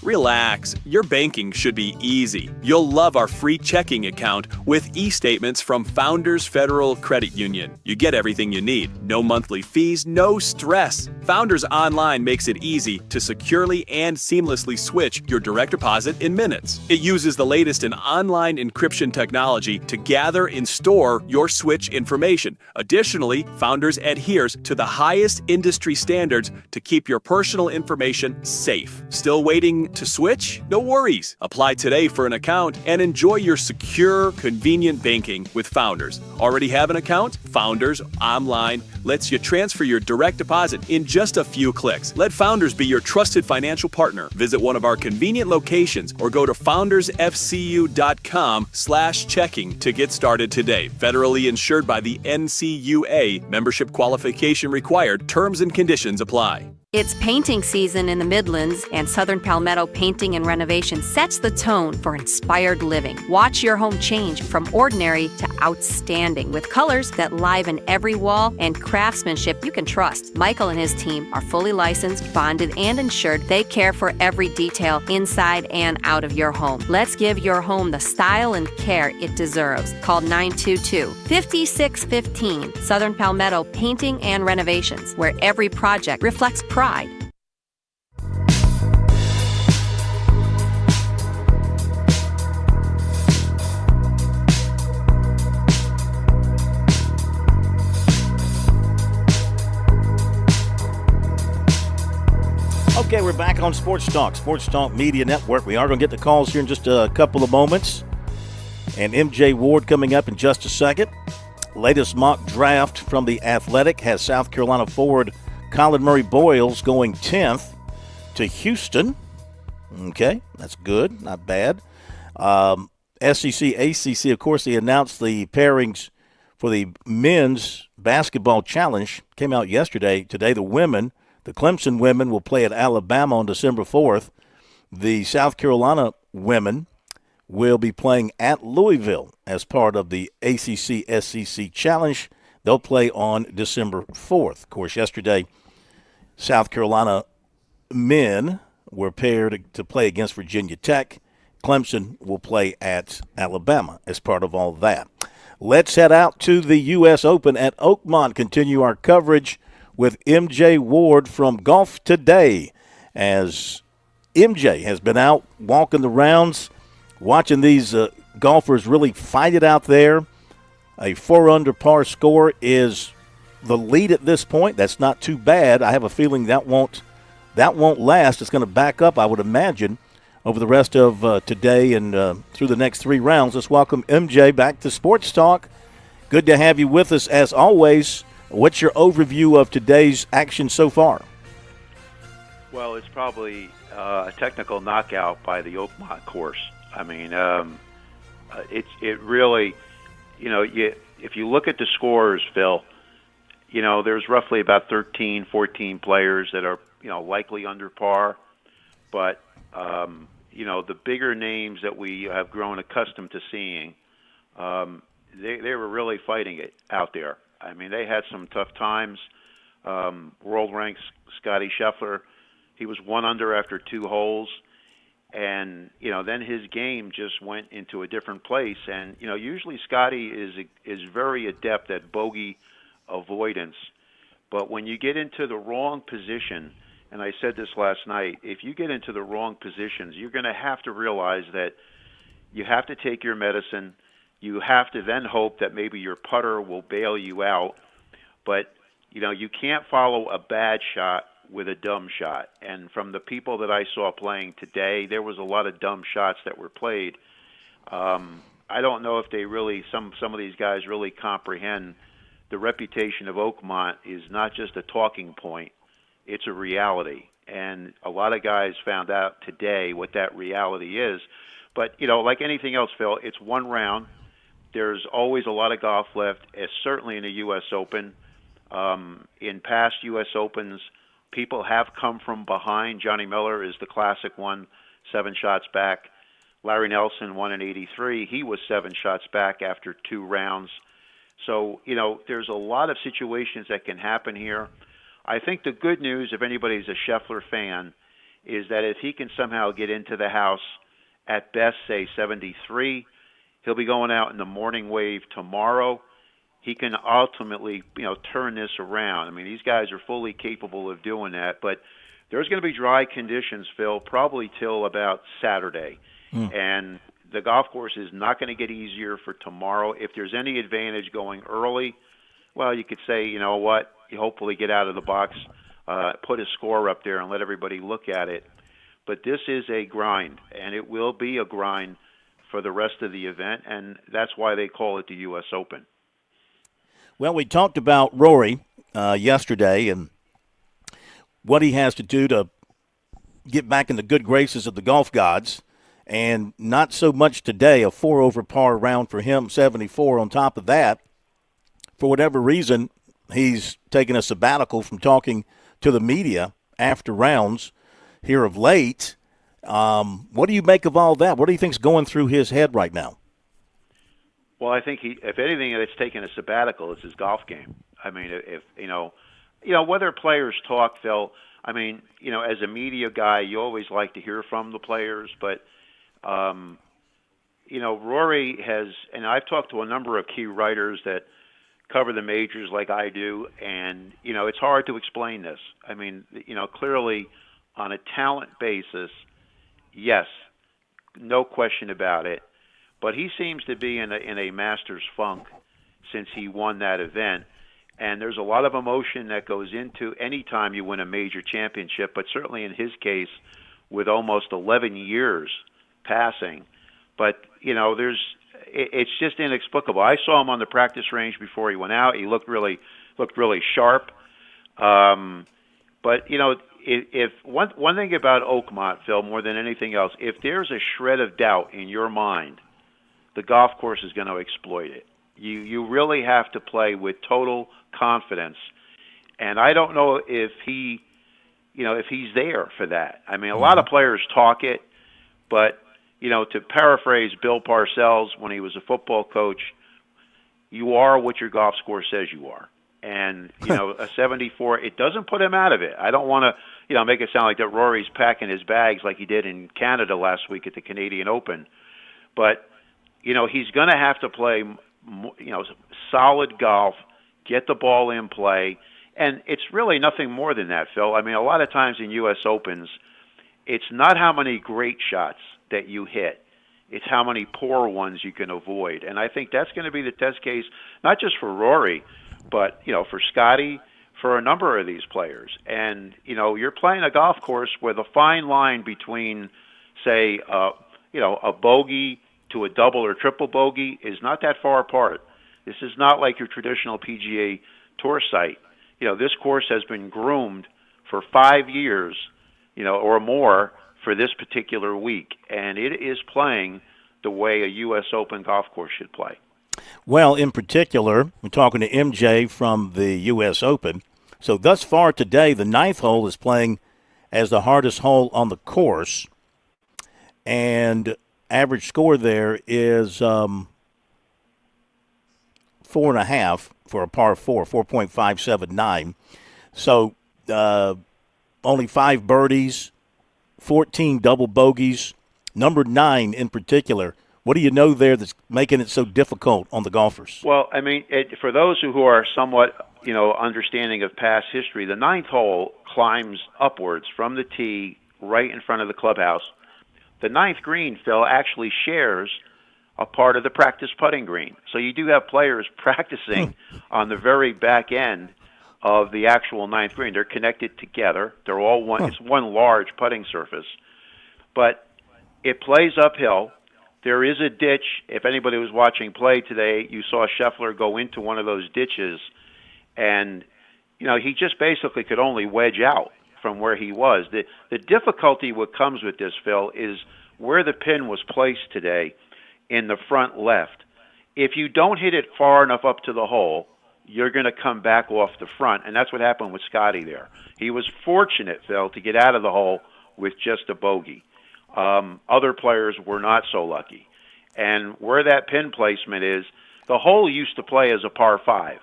Relax. Your banking should be easy. You'll love our free checking account with e-statements from Founders Federal Credit Union. You get everything you need. No monthly fees, no stress. Founders Online makes it easy to securely and seamlessly switch your direct deposit in minutes. It uses the latest in online encryption technology to gather and store your switch information. Additionally, Founders adheres to the highest industry standards to keep your personal information safe. Still waiting to switch? No worries. Apply today for an account and enjoy your secure, convenient banking with Founders. Already have an account? Founders Online lets you transfer your direct deposit in just a few clicks. Let Founders be your trusted financial partner. Visit one of our convenient locations or go to foundersfcu.com/checking to get started today. Federally insured by the NCUA. Membership qualification required. Terms and conditions apply. It's painting season in the Midlands, and Southern Palmetto Painting and Renovation sets the tone for inspired living. Watch your home change from ordinary to outstanding with colors that liven every wall and craftsmanship you can trust. Michael and his team are fully licensed, bonded, and insured. They care for every detail inside and out of your home. Let's give your home the style and care it deserves. Call 922-5615. Southern Palmetto Painting and Renovations, where every project reflects pride. Okay, we're back on Sports Talk, Sports Talk Media Network. We are going to get the calls here in just a couple of moments. And MJ Ward coming up in just a second. Latest mock draft from The Athletic has South Carolina forward Colin Murray Boyles going 10th to Houston. Okay, that's good, not bad. SEC, ACC, of course, they announced the pairings for the men's basketball challenge. Came out yesterday. Today, the Clemson women will play at Alabama on December 4th. The South Carolina women will be playing at Louisville as part of the ACC-SEC Challenge. They'll play on December 4th. Of course, yesterday, South Carolina men were paired to play against Virginia Tech. Clemson will play at Alabama as part of all that. Let's head out to the U.S. Open at Oakmont. Continue our coverage with MJ Ward from Golf Today, as MJ has been out walking the rounds, watching these golfers really fight it out there. A 4-under par score is the lead at this point. That's not too bad. I have a feeling that won't last. It's going to back up, I would imagine, over the rest of today and through the next 3 rounds. Let's welcome MJ back to Sports Talk. Good to have you with us as always. What's your overview of today's action so far? Well, it's probably a technical knockout by the Oakmont course. I mean, it really, if you look at the scores, Phil, there's roughly about 13, 14 players that are, likely under par. But, the bigger names that we have grown accustomed to seeing, they were really fighting it out there. I mean, they had some tough times. World ranks Scotty Scheffler, he was 1 under after 2 holes. And, then his game just went into a different place. And, usually Scotty is very adept at bogey avoidance. But when you get into the wrong position, and I said this last night, if you get into the wrong positions, you're going to have to realize that you have to take your medicine. You have to then hope that maybe your putter will bail you out. But, you can't follow a bad shot with a dumb shot. And from the people that I saw playing today, there was a lot of dumb shots that were played. I don't know if they really, some of these guys really comprehend the reputation of Oakmont is not just a talking point, it's a reality. And a lot of guys found out today what that reality is. But, like anything else, Phil, it's 1 round. There's always a lot of golf left, certainly in the U.S. Open. In past U.S. Opens, people have come from behind. Johnny Miller is the classic one, 7 shots back. Larry Nelson won in '83. He was 7 shots back after 2 rounds. So, there's a lot of situations that can happen here. I think the good news, if anybody's a Scheffler fan, is that if he can somehow get into the house at best, say 73, he'll be going out in the morning wave tomorrow. He can ultimately, turn this around. I mean, these guys are fully capable of doing that. But there's going to be dry conditions, Phil, probably till about Saturday. And the golf course is not going to get easier for tomorrow. If there's any advantage going early, well, you could say, you know what, you hopefully get out of the box, put a score up there and let everybody look at it. But this is a grind, and it will be a grind for the rest of the event, and that's why they call it the U.S. Open. Well, we talked about Rory yesterday and what he has to do to get back in the good graces of the golf gods, and not so much today, a 4-over par round for him, 74 on top of that. For whatever reason, he's taken a sabbatical from talking to the media after rounds here of late. What do you make of all that? What do you think's going through his head right now? Well, I think if anything that's taken a sabbatical, it's his golf game. I mean, if whether players talk, Phil, I mean, as a media guy, you always like to hear from the players, but Rory has, and I've talked to a number of key writers that cover the majors like I do, and, it's hard to explain this. I mean, clearly on a talent basis, yes, no question about it, but he seems to be in a master's funk since he won that event. And there's a lot of emotion that goes into any time you win a major championship, but certainly in his case, with almost 11 years passing. But, it's just inexplicable. I saw him on the practice range before he went out. He looked really sharp. But, if one thing about Oakmont, Phil, more than anything else, if there's a shred of doubt in your mind, the golf course is going to exploit it. You really have to play with total confidence, and I don't know if he's there for that. I mean, a lot of players talk it, but to paraphrase Bill Parcells when he was a football coach, you are what your golf score says you are. And, a 74, it doesn't put him out of it. I don't want to, make it sound like that Rory's packing his bags like he did in Canada last week at the Canadian Open. But, he's going to have to play, solid golf, get the ball in play. And it's really nothing more than that, Phil. I mean, a lot of times in U.S. Opens, it's not how many great shots that you hit. It's how many poor ones you can avoid. And I think that's going to be the test case, not just for Rory, but, for Scotty, for a number of these players. And, you're playing a golf course with a fine line between, say, a bogey to a double or triple bogey is not that far apart. This is not like your traditional PGA Tour site. This course has been groomed for 5 years, or more for this particular week, and it is playing the way a U.S. Open golf course should play. Well, in particular, we're talking to MJ from the U.S. Open. So thus far today, the 9th hole is playing as the hardest hole on the course, and average score there is 4.5 for a par 4, 4.579. So only 5 birdies, 14 double bogeys, number 9 in particular. What do you know there that's making it so difficult on the golfers? Well, I mean, for those who are somewhat, understanding of past history, the 9th hole climbs upwards from the tee right in front of the clubhouse. The 9th green, Phil, actually shares a part of the practice putting green. So you do have players practicing on the very back end of the actual 9th green. They're connected together. They're all one. It's one large putting surface. But it plays uphill. There is a ditch. If anybody was watching play today, you saw Scheffler go into one of those ditches, and he just basically could only wedge out from where he was. The difficulty what comes with this, Phil, is where the pin was placed today in the front left. If you don't hit it far enough up to the hole, you're going to come back off the front, and that's what happened with Scotty there. He was fortunate, Phil, to get out of the hole with just a bogey. Other players were not so lucky. And where that pin placement is, the hole used to play as a par 5,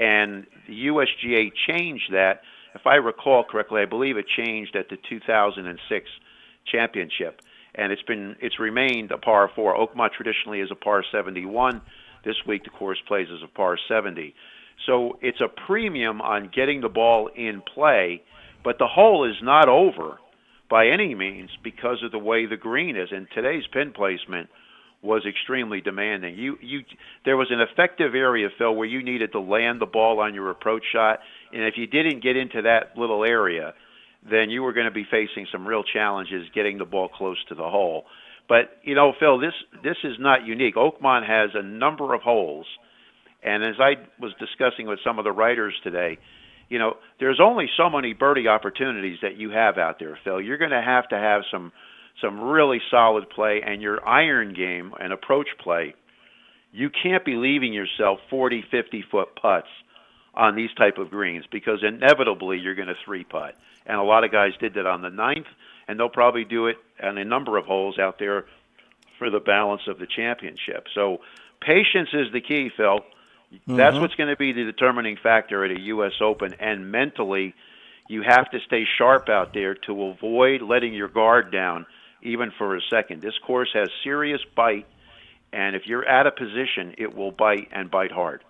and the USGA changed that. If I recall correctly, I believe it changed at the 2006 championship, and it's remained a par 4. Oakmont traditionally is a par 71. This week the course plays as a par 70. So it's a premium on getting the ball in play, but the hole is not over by any means because of the way the green is. And today's pin placement was extremely demanding. There was an effective area, Phil, where you needed to land the ball on your approach shot, and if you didn't get into that little area, then you were going to be facing some real challenges getting the ball close to the hole. But, Phil, this is not unique. Oakmont has a number of holes, and as I was discussing with some of the writers today, there's only so many birdie opportunities that you have out there, Phil. You're going to have some really solid play, and your iron game and approach play, you can't be leaving yourself 40, 50-foot putts on these type of greens because inevitably you're going to 3-putt. And a lot of guys did that on the 9th, and they'll probably do it on a number of holes out there for the balance of the championship. So patience is the key, Phil. That's what's going to be the determining factor at a U.S. Open, and mentally you have to stay sharp out there to avoid letting your guard down even for a second. This course has serious bite, and if you're out of position, it will bite and bite hard.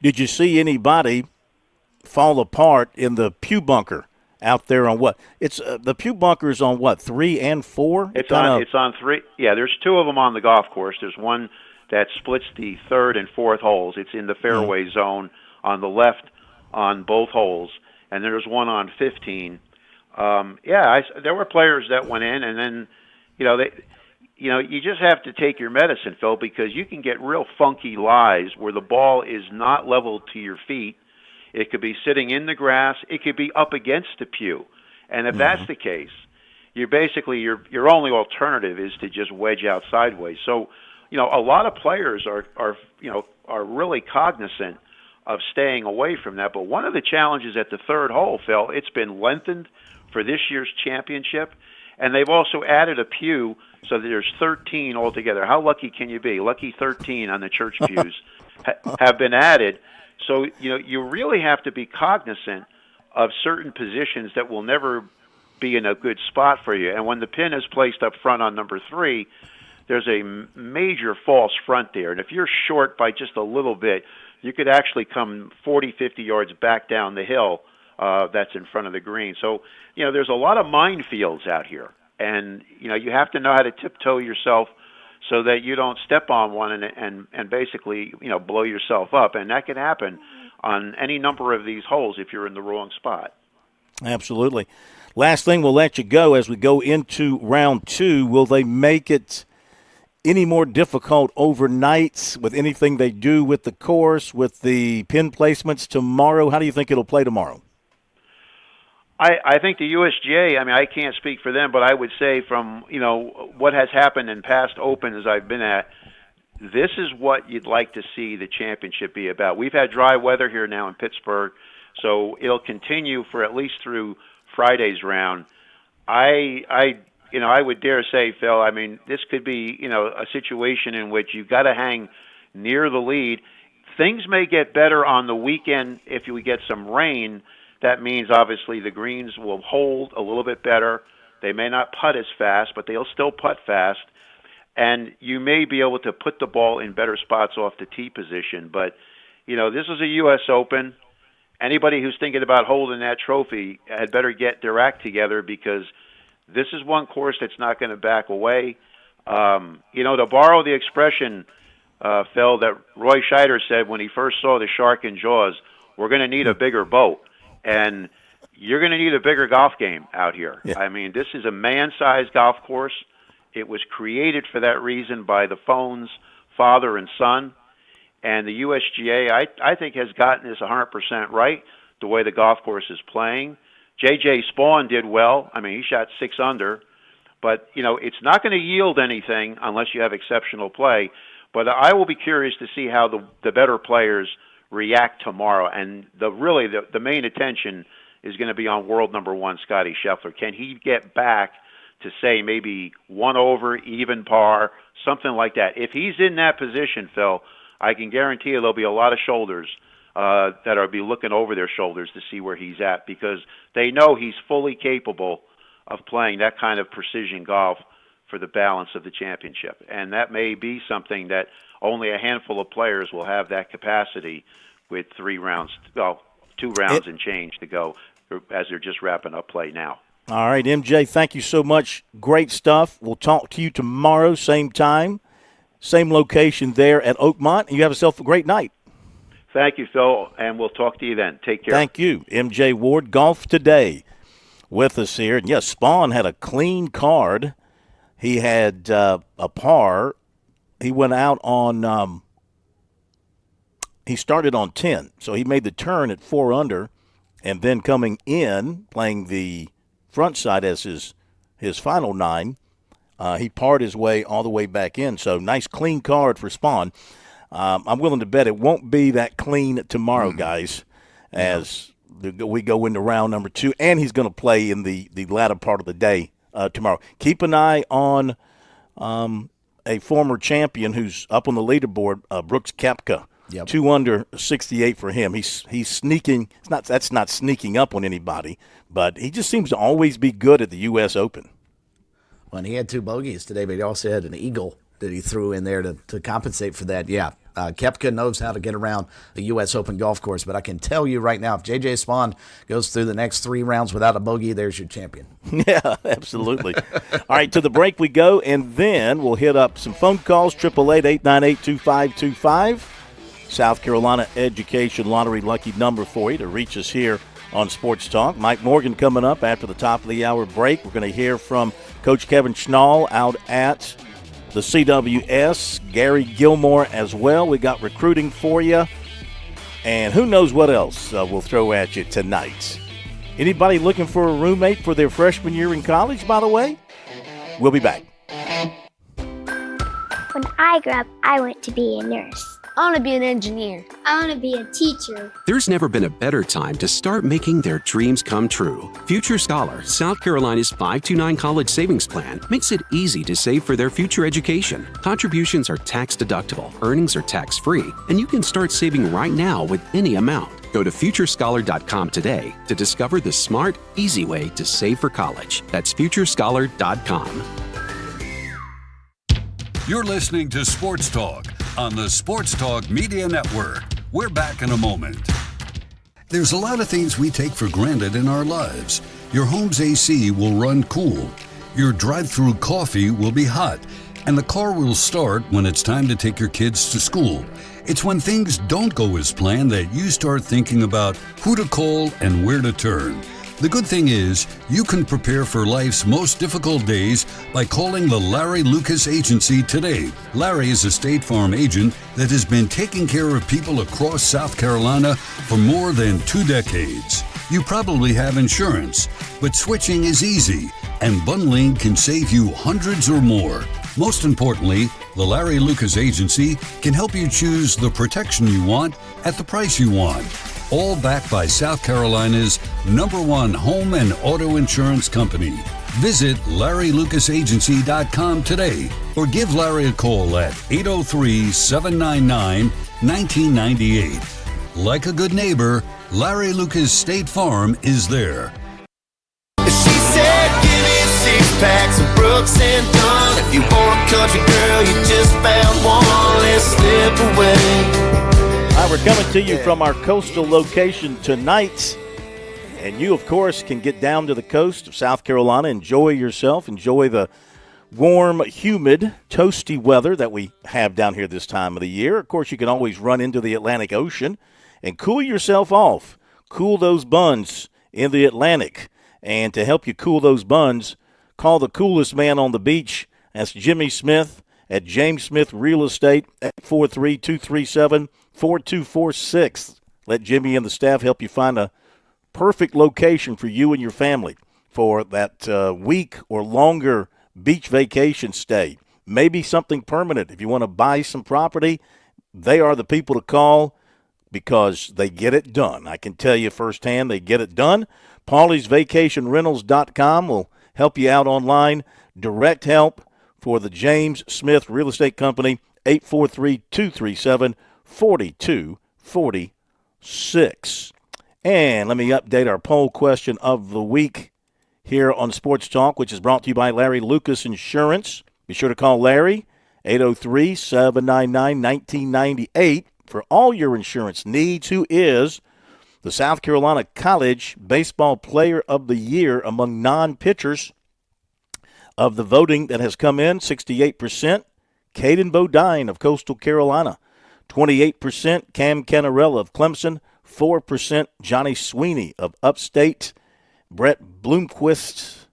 Did you see anybody fall apart in the pew bunker out there on what? It's the pew bunker is on what, 3 and 4? It's on 3. Yeah, there's 2 of them on the golf course. There's one that splits the 3rd and 4th holes. It's in the fairway zone on the left on both holes, and there's one on 15. There were players that went in, and then, you just have to take your medicine, Phil, because you can get real funky lies where the ball is not level to your feet. It could be sitting in the grass. It could be up against the pew. And if that's the case, you're basically your only alternative is to just wedge out sideways. So, a lot of players are really cognizant of staying away from that. But one of the challenges at the third hole, Phil, it's been lengthened for this year's championship, and they've also added a pew, so that there's 13 altogether. How lucky can you be? Lucky 13 on the church pews have been added. So, you really have to be cognizant of certain positions that will never be in a good spot for you. And when the pin is placed up front on number 3, there's a major false front there. And if you're short by just a little bit, you could actually come 40, 50 yards back down the hill that's in front of the green. So, there's a lot of minefields out here. And, you have to know how to tiptoe yourself so that you don't step on one and basically, blow yourself up. And that can happen on any number of these holes if you're in the wrong spot. Absolutely. Last thing, we'll let you go as we go into round 2. Will they make it any more difficult overnight with anything they do with the course, with the pin placements tomorrow? How do you think it'll play tomorrow? I think the USGA, I can't speak for them, but I would say from, what has happened in past Opens I've been at, this is what you'd like to see the championship be about. We've had dry weather here now in Pittsburgh, so it'll continue for at least through Friday's round. I would dare say, Phil, this could be, a situation in which you've got to hang near the lead. Things may get better on the weekend if we get some rain. That means, obviously, the greens will hold a little bit better. They may not putt as fast, but they'll still putt fast. And you may be able to put the ball in better spots off the tee position. But, this is a U.S. Open. Anybody who's thinking about holding that trophy had better get their act together, because this is one course that's not going to back away. To borrow the expression, Phil, that Roy Scheider said when he first saw the shark in Jaws, we're going to need a bigger boat. And you're going to need a bigger golf game out here. Yeah. This is a man-sized golf course. It was created for that reason by the phone's father and son. And the USGA, I think, has gotten this 100% right, the way the golf course is playing. J.J. Spawn did well. He shot 6 under. But, it's not going to yield anything unless you have exceptional play. But I will be curious to see how the better players react tomorrow. And the main attention is going to be on world number 1, Scottie Scheffler. Can he get back to, say, maybe 1 over, even par, something like that? If he's in that position, Phil, I can guarantee you there'll be a lot of shoulders that will be looking over their shoulders to see where he's at, because they know he's fully capable of playing that kind of precision golf for the balance of the championship. And that may be something that only a handful of players will have that capacity with 2 rounds and change to go as they're just wrapping up play now. All right, MJ, thank you so much. Great stuff. We'll talk to you tomorrow, same time, same location there at Oakmont. And you have yourself a great night. Thank you, Phil, and we'll talk to you then. Take care. Thank you. MJ Ward, Golf Today, with us here. And yes, Spawn had a clean card. He had a par. He went out on he started on 10, so he made the turn at 4 under, and then coming in, playing the front side as his final 9, he parred his way all the way back in. So nice clean card for Spawn. I'm willing to bet it won't be that clean tomorrow, guys, as we go into round number 2, and he's going to play in the latter part of the day tomorrow. Keep an eye on a former champion who's up on the leaderboard, Brooks Koepka. Yep. 2 under, 68 for him. He's sneaking. That's not sneaking up on anybody, but he just seems to always be good at the U.S. Open. Well, and he had 2 bogeys today, but he also had an eagle that he threw in there to compensate for that. Yeah, Koepka knows how to get around the U.S. Open golf course, but I can tell you right now, if J.J. Spawn goes through the next 3 rounds without a bogey, there's your champion. Yeah, absolutely. All right, to the break we go, and then we'll hit up some phone calls, 888-898-2525. South Carolina Education Lottery lucky number for you to reach us here on Sports Talk. Mike Morgan coming up after the top of the hour break. We're going to hear from Coach Kevin Schnall out at the CWS, Gary Gilmore as well. We got recruiting for you, and who knows what else we'll throw at you tonight. Anybody looking for a roommate for their freshman year in college, by the way? We'll be back. When I grow up, I want to be a nurse. I want to be an engineer. I want to be a teacher. There's never been a better time to start making their dreams come true. Future Scholar, South Carolina's 529 college savings plan, makes it easy to save for their future education. Contributions are tax deductible, earnings are tax free, and you can start saving right now with any amount. Go to futurescholar.com today to discover the smart, easy way to save for college. That's futurescholar.com. You're listening to Sports Talk on the Sports Talk Media Network. We're back in a moment. There's a lot of things we take for granted in our lives. Your home's AC will run cool. Your drive-through coffee will be hot. And the car will start when it's time to take your kids to school. It's when things don't go as planned that you start thinking about who to call and where to turn. The good thing is, you can prepare for life's most difficult days by calling the Larry Lucas Agency today. Larry is a State Farm agent that has been taking care of people across South Carolina for more than 2 decades. You probably have insurance, but switching is easy, and bundling can save you hundreds or more. Most importantly, the Larry Lucas Agency can help you choose the protection you want at the price you want. All backed by South Carolina's #1 home and auto insurance company. Visit LarryLucasAgency.com today or give Larry a call at 803-799-1998. Like a good neighbor, Larry Lucas State Farm is there. She said, give me 6 packs of Brooks and Dunn. If you want a country girl, you just found one. Let's slip away. All right, we're coming to you from our coastal location tonight. And you, of course, can get down to the coast of South Carolina, enjoy yourself, enjoy the warm, humid, toasty weather that we have down here this time of the year. Of course, you can always run into the Atlantic Ocean and cool yourself off. Cool those buns in the Atlantic. And to help you cool those buns, call the coolest man on the beach. That's Jimmy Smith at James Smith Real Estate at 43237-4246. Let Jimmy and the staff help you find a perfect location for you and your family for that week or longer beach vacation stay. Maybe something permanent. If you want to buy some property, they are the people to call because they get it done. I can tell you firsthand, they get it done. Paulie'sVacationRentals.com will help you out online. Direct help for the James Smith Real Estate Company, 843-237-4246. And let me update our poll question of the week here on Sports Talk, which is brought to you by Larry Lucas Insurance. Be sure to call Larry, 803-799-1998, for all your insurance needs. Who is the South Carolina College Baseball Player of the Year among non-pitchers? Of the voting that has come in, 68%, Caden Bodine of Coastal Carolina, 28%, Cam Canarella of Clemson, 4%, Johnny Sweeney of Upstate, Brett Bloomquist,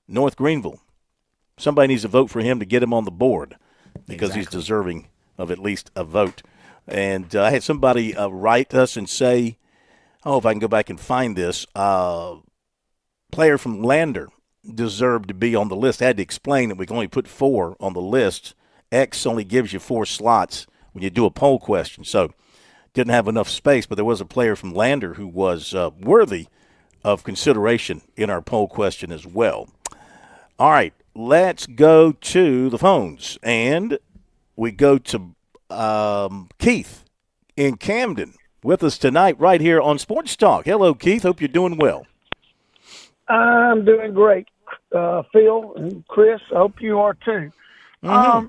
North Greenville. Somebody needs to vote for him to get him on the board because he's deserving of at least a vote. And I had somebody write us and say, if I can go back and find this, player from Lander deserved to be on the list. I had to explain that we can only put 4 on the list. X only gives you 4 slots when you do a poll question. So didn't have enough space, but there was a player from Lander who was worthy of consideration in our poll question as well. All right, let's go to the phones. And we go to Keith in Camden with us tonight right here on Sports Talk. Hello, Keith. Hope you're doing well. I'm doing great, Phil and Chris. I hope you are too. Mm-hmm.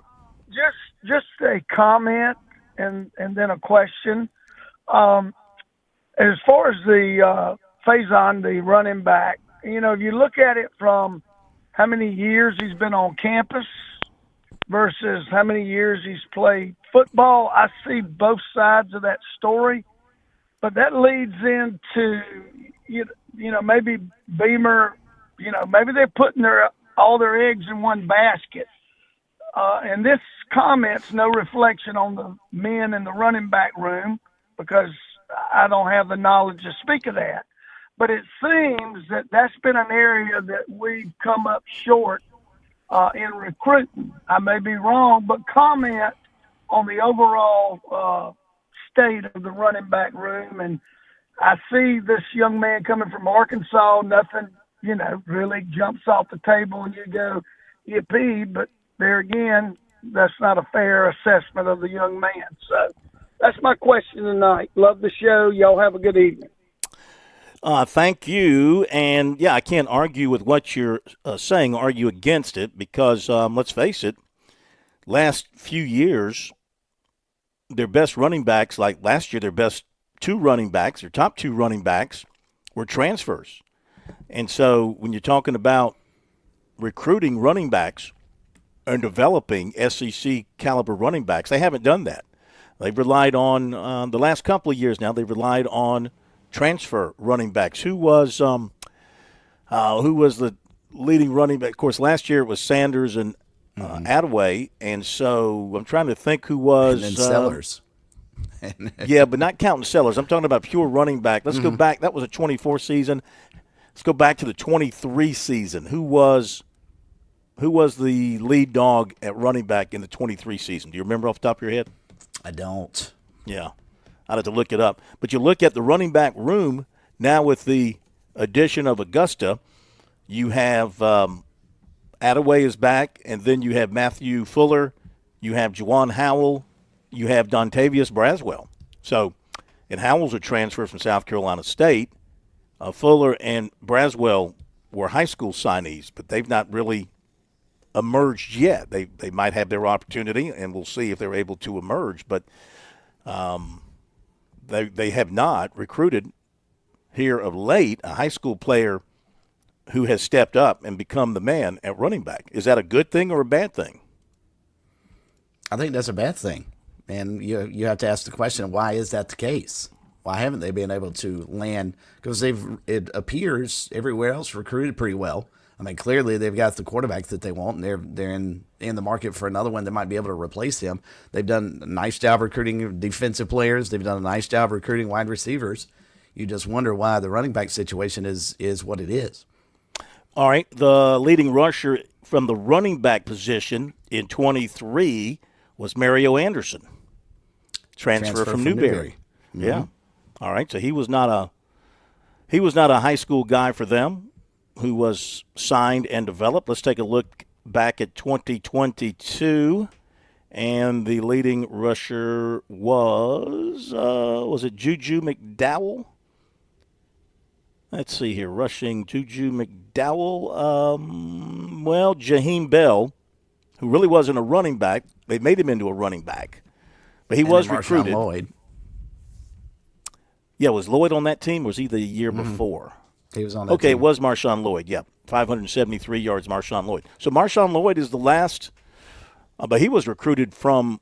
Just a comment and then a question. As far as the Faison, the running back, if you look at it from how many years he's been on campus versus how many years he's played football. I see both sides of that story, but that leads into, maybe Beamer, maybe they're putting all their eggs in one basket. And this comment's no reflection on the men in the running back room because I don't have the knowledge to speak of that. But it seems that that's been an area that we've come up short in recruiting. I may be wrong, but comment on the overall state of the running back room. And I see this young man coming from Arkansas, nothing, really jumps off the table and you go, yippee, but there again, that's not a fair assessment of the young man. So that's my question tonight. Love the show. Y'all have a good evening. Thank you. And, yeah, I can't argue with what you're saying, argue against it, because let's face it, last few years, their best running backs, like last year, their best two running backs, their top two running backs were transfers. And so when you're talking about recruiting running backs and developing SEC caliber running backs, they haven't done that. They've relied on, the last couple of years now, they've relied on transfer running backs. Who was the leading running back? Of course, last year it was Sanders and Attaway, and so I'm trying to think who was. And then Sellers. Yeah, but not counting Sellers. I'm talking about pure running back. Let's go back. That was a 24 season. Let's go back to the 23 season. Who was the lead dog at running back in the 23 season? Do you remember off the top of your head? I don't. Yeah. I'd have to look it up. But you look at the running back room now with the addition of Augusta, you have Attaway is back, and then you have Matthew Fuller, you have Juwan Howell, you have Dontavius Braswell. So, and Howell's a transfer from South Carolina State. Fuller and Braswell were high school signees, but they've not really emerged yet. They might have their opportunity, and we'll see if they're able to emerge. But they have not recruited here of late a high school player who has stepped up and become the man at running back. Is that a good thing or a bad thing? I think that's a bad thing. And you have to ask the question, why is that the case? Why haven't they been able to land? Because it appears everywhere else recruited pretty well. I mean, clearly they've got the quarterback that they want, and they're in the market for another one that might be able to replace him. They've done a nice job recruiting defensive players. They've done a nice job recruiting wide receivers. You just wonder why the running back situation is what it is. All right, the leading rusher from the running back position in 23 was Mario Anderson, transfer from Newberry. Mm-hmm. Yeah. All right, so he was not a high school guy for them who was signed and developed. Let's take a look back at 2022, and the leading rusher was it Juju McDowell? Let's see here, rushing Juju McDowell. Jaheim Bell, who really wasn't a running back. They made him into a running back, but he was recruited. Lloyd. Yeah, was Lloyd on that team, or was he the year before? He was on that team. team. It was Marshawn Lloyd, yeah. 573 yards, Marshawn Lloyd. So Marshawn Lloyd is the last, but he was recruited from,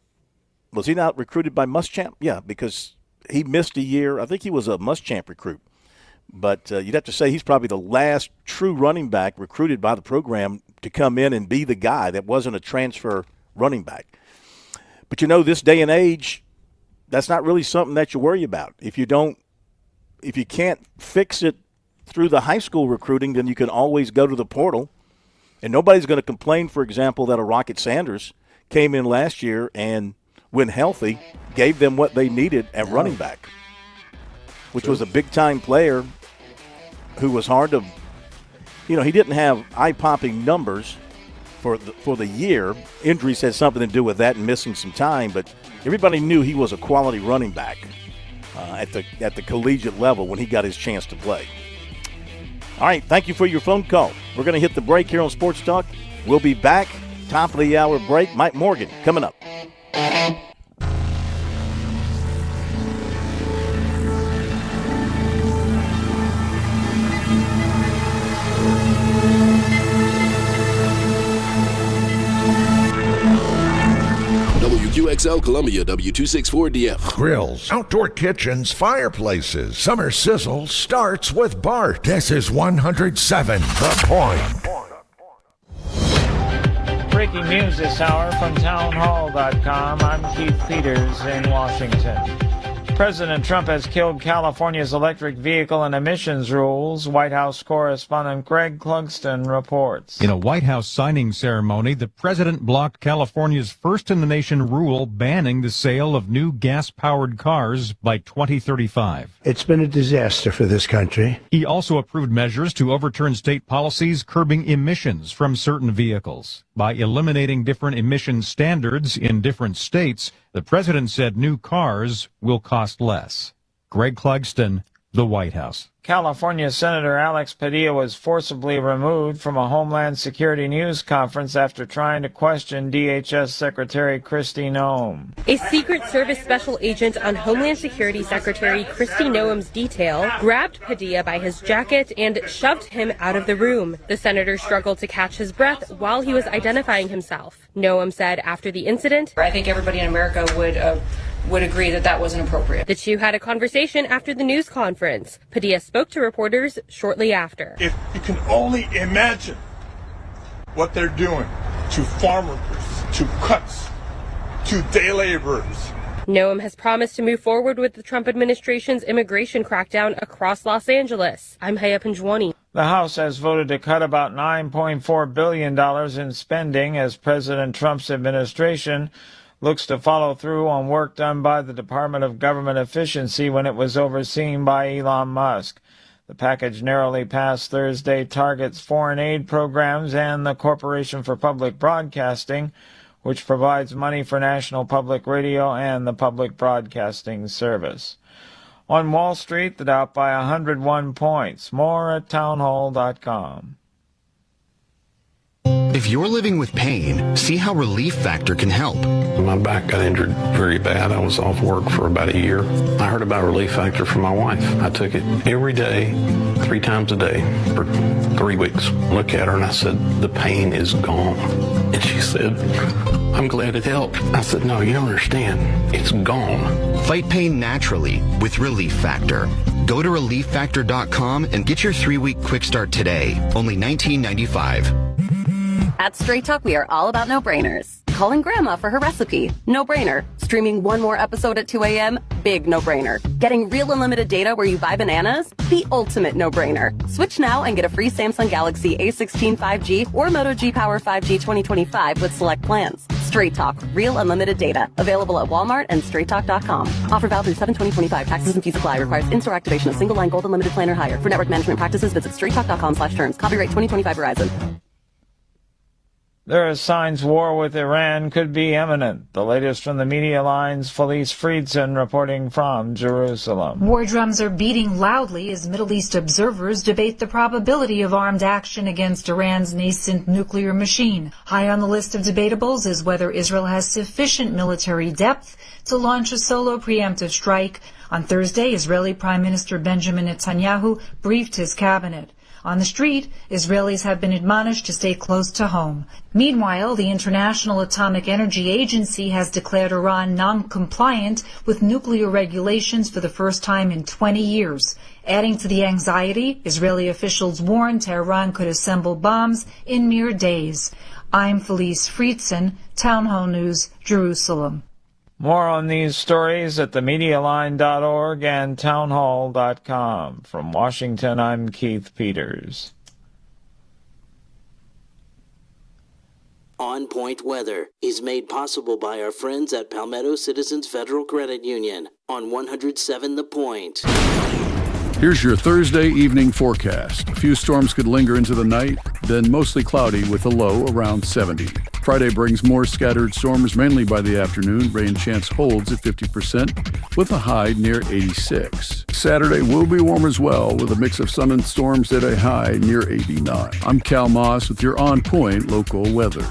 was he not recruited by Muschamp? Yeah, because he missed a year. I think he was a Muschamp recruit. But you'd have to say he's probably the last true running back recruited by the program to come in and be the guy that wasn't a transfer running back. But, this day and age, that's not really something that you worry about. If you can't fix it through the high school recruiting, then you can always go to the portal. And nobody's going to complain, for example, that a Rocket Sanders came in last year and, when healthy, gave them what they needed at running back, which was a big-time player who was hard to – he didn't have eye-popping numbers for the year. Injuries had something to do with that and missing some time, but everybody knew he was a quality running back at the collegiate level when he got his chance to play. All right, thank you for your phone call. We're going to hit the break here on Sports Talk. We'll be back. Top of the hour break. Mike Morgan coming up. WQXL Columbia, W264DF. Grills, outdoor kitchens, fireplaces. Summer sizzle starts with Bart. This is 107 The Point. Breaking news this hour from townhall.com. I'm Keith Peters in Washington. President Trump has killed California's electric vehicle and emissions rules. White House correspondent Greg Clugston reports. In a White House signing ceremony, the president blocked California's first-in-the-nation rule banning the sale of new gas-powered cars by 2035. It's been a disaster for this country. He also approved measures to overturn state policies curbing emissions from certain vehicles. By eliminating different emission standards in different states, the president said new cars will cost less. Greg Clugston, the White House. California Senator Alex Padilla was forcibly removed from a Homeland Security news conference after trying to question DHS Secretary Kristi Noem. A Secret Service special agent on Homeland Security Secretary Kristi Noem's detail grabbed Padilla by his jacket and shoved him out of the room. The senator struggled to catch his breath while he was identifying himself. Noem said after the incident, I think everybody in America would agree that that wasn't appropriate. The two had a conversation after the news conference. Padilla spoke to reporters shortly after. If you can only imagine what they're doing to farm workers, to cuts, to day laborers. Noem has promised to move forward with the Trump administration's immigration crackdown across Los Angeles. I'm Haya Panjwani. The House has voted to cut about $9.4 billion in spending as President Trump's administration looks to follow through on work done by the Department of Government Efficiency when it was overseen by Elon Musk. The package narrowly passed Thursday targets foreign aid programs and the Corporation for Public Broadcasting, which provides money for National Public Radio and the Public Broadcasting Service. On Wall Street, the Dow by 101 points. More at townhall.com. If you're living with pain, see how Relief Factor can help. My back got injured very bad. I was off work for about a year. I heard about Relief Factor from my wife. I took it every day, 3 times a day for 3 weeks. Look at her and I said, the pain is gone. And she said, I'm glad it helped. I said, no, you don't understand. It's gone. Fight pain naturally with Relief Factor. Go to ReliefFactor.com and get your 3-week quick start today. Only $19.95. At Straight Talk, we are all about no-brainers. Calling Grandma for her recipe, no-brainer. Streaming one more episode at 2 a.m., big no-brainer. Getting real unlimited data where you buy bananas, the ultimate no-brainer. Switch now and get a free Samsung Galaxy A16 5G or Moto G Power 5G 2025 with select plans. Straight Talk, real unlimited data. Available at Walmart and StraightTalk.com. Offer valid through 7/2025. Taxes and fees apply. Requires in-store activation of single line gold unlimited plan or higher. For network management practices, visit StraightTalk.com/terms. Copyright 2025 Verizon. There are signs war with Iran could be imminent. The latest from the media lines, Felice Friedson reporting from Jerusalem. War drums are beating loudly as Middle East observers debate the probability of armed action against Iran's nascent nuclear machine. High on the list of debatables is whether Israel has sufficient military depth to launch a solo preemptive strike. On Thursday, Israeli Prime Minister Benjamin Netanyahu briefed his cabinet. On the street, Israelis have been admonished to stay close to home. Meanwhile, the International Atomic Energy Agency has declared Iran non-compliant with nuclear regulations for the first time in 20 years. Adding to the anxiety, Israeli officials warn Tehran could assemble bombs in mere days. I'm Felice Friedson, Town Hall News, Jerusalem. More on these stories at themedialine.org and townhall.com. From Washington, I'm Keith Peters. On Point Weather is made possible by our friends at Palmetto Citizens Federal Credit Union on 107 The Point. Here's your Thursday evening forecast. A few storms could linger into the night, then mostly cloudy with a low around 70. Friday brings more scattered storms mainly by the afternoon. Rain chance holds at 50% with a high near 86. Saturday will be warm as well with a mix of sun and storms at a high near 89. I'm Cal Moss with your On Point local weather.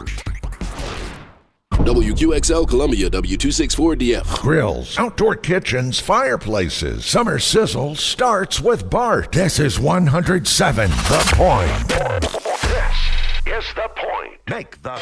WQXL Columbia, W264DF. Grills, outdoor kitchens, fireplaces. Summer sizzle starts with Bart. This is 107 The Point. This is The Point. Make the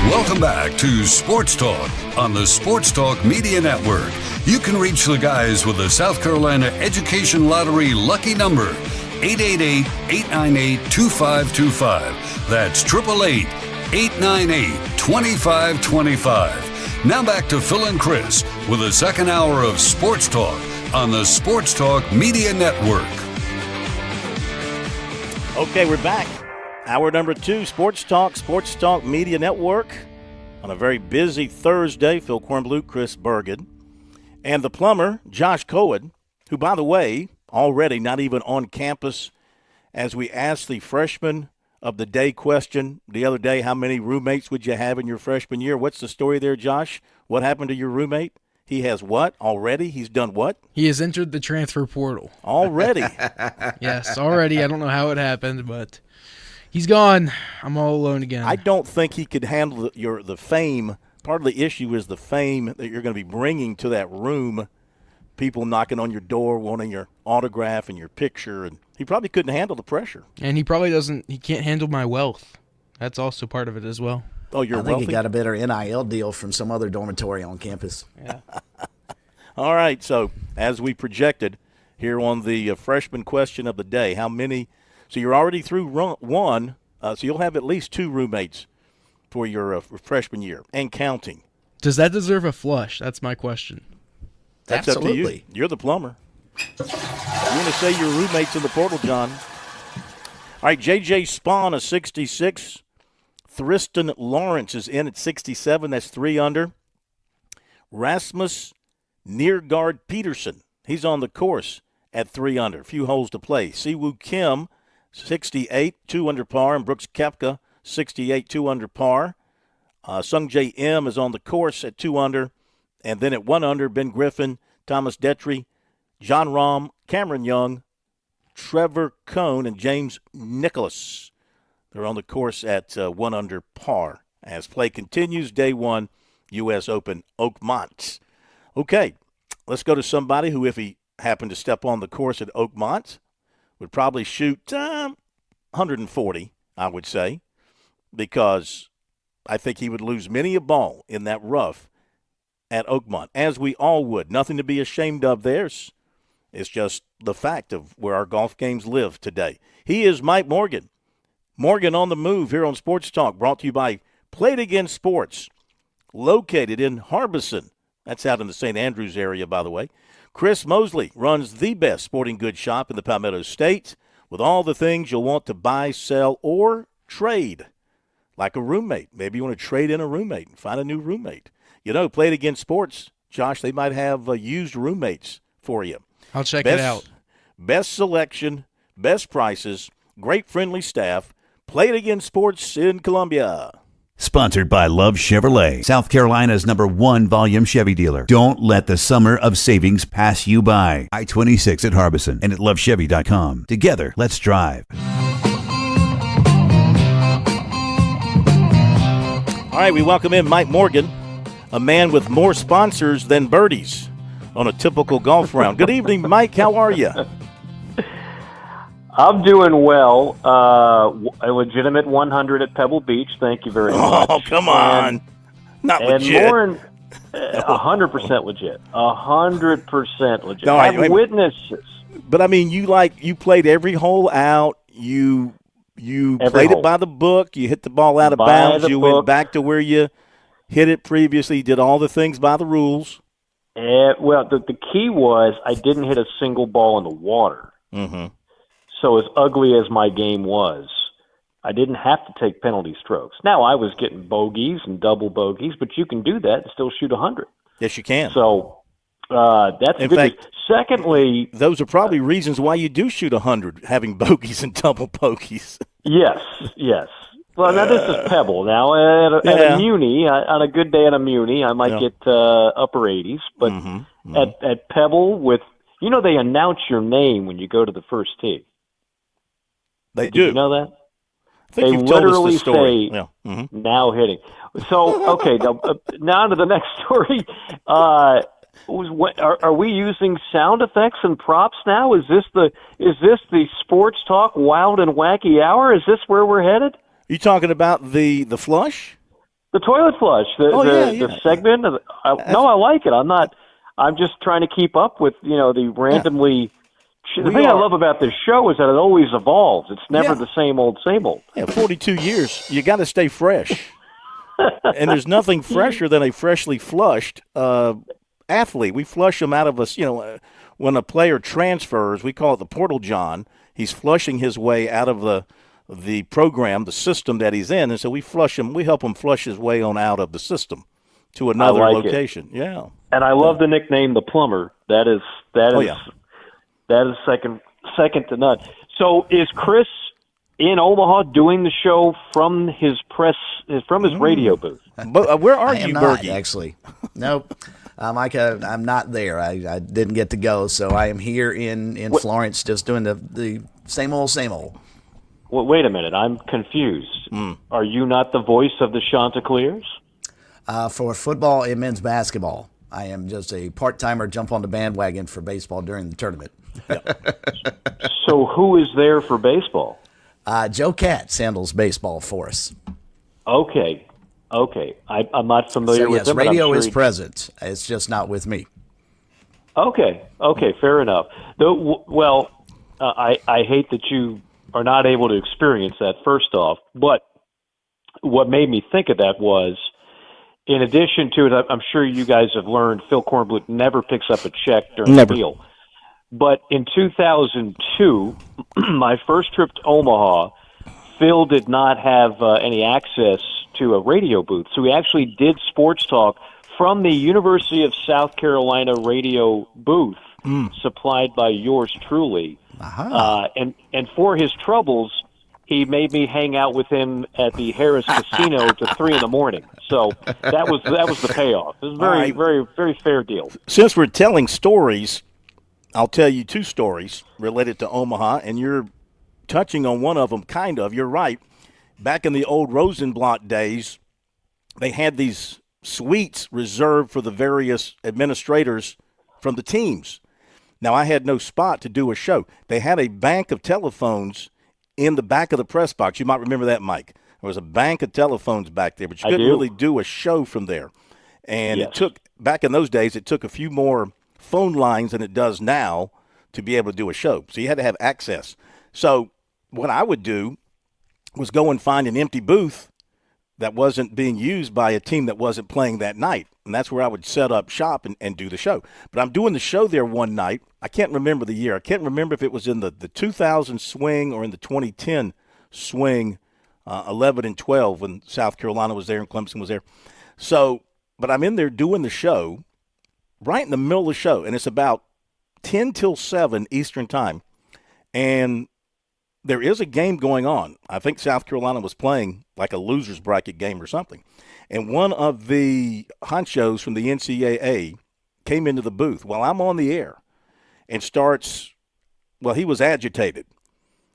Welcome back to Sports Talk on the Sports Talk Media Network. You can reach the guys with the South Carolina Education Lottery lucky number, 888-898-2525. That's 888-898-2525. Now back to Phil and Chris with the second hour of Sports Talk on the Sports Talk Media Network. Okay, we're back. Hour number 2, Sports Talk Media Network. On a very busy Thursday, Phil Kornblut, Chris Bergen, and the plumber, Josh Cohen, who, by the way, already not even on campus, as we asked the freshman of the day question the other day, how many roommates would you have in your freshman year? What's the story there, Josh? What happened to your roommate? He has what already? He's done what? He has entered the transfer portal. Already? Yes, already. I don't know how it happened, but he's gone. I'm all alone again. I don't think he could handle the fame. Part of the issue is the fame that you're going to be bringing to that room. People knocking on your door, wanting your autograph and your picture, and he probably couldn't handle the pressure. And he probably doesn't. He can't handle my wealth. That's also part of it as well. Oh, you're I think he got a better NIL deal from some other dormitory on campus. Yeah. All right, so as we projected here on the freshman question of the day, how many? So you're already through one, so you'll have at least 2 roommates for your freshman year and counting. Does that deserve a flush? That's my question. That's Absolutely. up to you. You're the plumber. You're going to say your roommates in the portal, John. All right, J.J. Spahn, a 66. Thriston Lawrence is in at 67. That's 3 under. Rasmus Neergaard Peterson, he's on the course at 3 under. A few holes to play. Siwoo Kim, 68, 2 under par. And Brooks Koepka, 68, 2 under par. Sung J. M is on the course at 2 under. And then at 1 under, Ben Griffin, Thomas Detry, John Rahm, Cameron Young, Trevor Cohn, and James Nicholas. They're on the course at 1 under par. As play continues, day 1, U.S. Open, Oakmont. Okay, let's go to somebody who, if he happened to step on the course at Oakmont, would probably shoot 140, I would say, because I think he would lose many a ball in that rough at Oakmont, as we all would. Nothing to be ashamed of there. It's just the fact of where our golf games live today. He is Mike Morgan. Morgan on the Move here on Sports Talk, brought to you by Play It Again Sports, located in Harbison. That's out in the St. Andrews area, by the way. Chris Mosley runs the best sporting goods shop in the Palmetto State with all the things you'll want to buy, sell, or trade. Like a roommate. Maybe you want to trade in a roommate and find a new roommate. You know, Play It Again Sports, Josh, they might have used roommates for you. I'll check it out. Best selection, best prices, great friendly staff. Play It Again Sports in Columbia. Sponsored by Love Chevrolet, South Carolina's #1 volume Chevy dealer. Don't let the summer of savings pass you by. I-26 at Harbison and at lovechevy.com. Together, let's drive. All right, we welcome in Mike Morgan, a man with more sponsors than birdies on a typical golf round. Good evening, Mike. How are you? I'm doing well. A legitimate 100 at Pebble Beach. Thank you very much. Oh, come on. Not legit. And more 100% legit. 100% legit. No, I have witnesses. But, I mean, you played every hole out. You played it by the book. You hit the ball out of bounds. You went back to where you hit it previously. You did all the things by the rules. Well, the key was I didn't hit a single ball in the water. Mm-hmm. So as ugly as my game was, I didn't have to take penalty strokes. Now, I was getting bogeys and double bogeys, but you can do that and still shoot 100. Yes, you can. So that's in good. fact, secondly, those are probably reasons why you do shoot 100, having bogeys and double bogeys. Yes. Well, now this is Pebble. Now, at a Muni, on a good day at a Muni, I might get upper 80s. But at Pebble, they announce your name when you go to the first tee. They Did do. You know that? I think they you've told us literally the story. say, now hitting. So, okay, now to the next story. Are we using sound effects and props now? Is this the Sports Talk Wild and Wacky Hour? Is this where we're headed? You talking about the flush? The toilet flush, the segment. I like it. I'm just trying to keep up with the randomly. The thing I love about this show is that it always evolves. It's never the same old, same old. Yeah, 42 years. You got to stay fresh. And there's nothing fresher than a freshly flushed athlete. We flush them out of us. When a player transfers, we call it the portal John. He's flushing his way out of the program, the system that he's in, and so we flush him. We help him flush his way on out of the system to another location. It. Yeah. And I love the nickname, the plumber. That is second to none. So is Chris in Omaha doing the show from his radio booth? But where are you, Bergie? Actually, nope. Mike, I'm not there. I didn't get to go, so I am here in Florence, just doing the same old, same old. Well, wait a minute. I'm confused. Are you not the voice of the Chanticleers? For football and men's basketball, I am just a part-timer, jump on the bandwagon for baseball during the tournament. So who is there for baseball? Joe Katz handles baseball for us. Okay. I'm not familiar with them. Radio is present. It's just not with me. Okay, fair enough. I hate that you are not able to experience that, first off, but what made me think of that was, in addition to it, I'm sure you guys have learned Phil Kornblut never picks up a check during the meal. But in 2002, my first trip to Omaha, Phil did not have any access to a radio booth. So we actually did Sports Talk from the University of South Carolina radio booth supplied by yours truly. And for his troubles, he made me hang out with him at the Harris Casino to 3 a.m. So that was the payoff. It was very, very, very fair deal. Since we're telling stories, I'll tell you 2 stories related to Omaha, and you're touching on one of them, kind of. You're right. Back in the old Rosenblatt days, they had these suites reserved for the various administrators from the teams. Now, I had no spot to do a show. They had a bank of telephones in the back of the press box. You might remember that, Mike. There was a bank of telephones back there, but you couldn't really do a show from there. And it took, back in those days, it took a few more phone lines than it does now to be able to do a show. So you had to have access. So what I would do was go and find an empty booth that wasn't being used by a team that wasn't playing that night. And that's where I would set up shop and do the show. But I'm doing the show there one night. I can't remember the year. I can't remember if it was in the 2000 swing or in the 2010 swing, 11 and 12 when South Carolina was there and Clemson was there. So, but I'm in there doing the show right in the middle of the show. And it's about 10 till 7 Eastern time. And there is a game going on. I think South Carolina was playing like a loser's bracket game or something. And one of the honchos from the NCAA came into the booth while I'm on the air and starts, well, he was agitated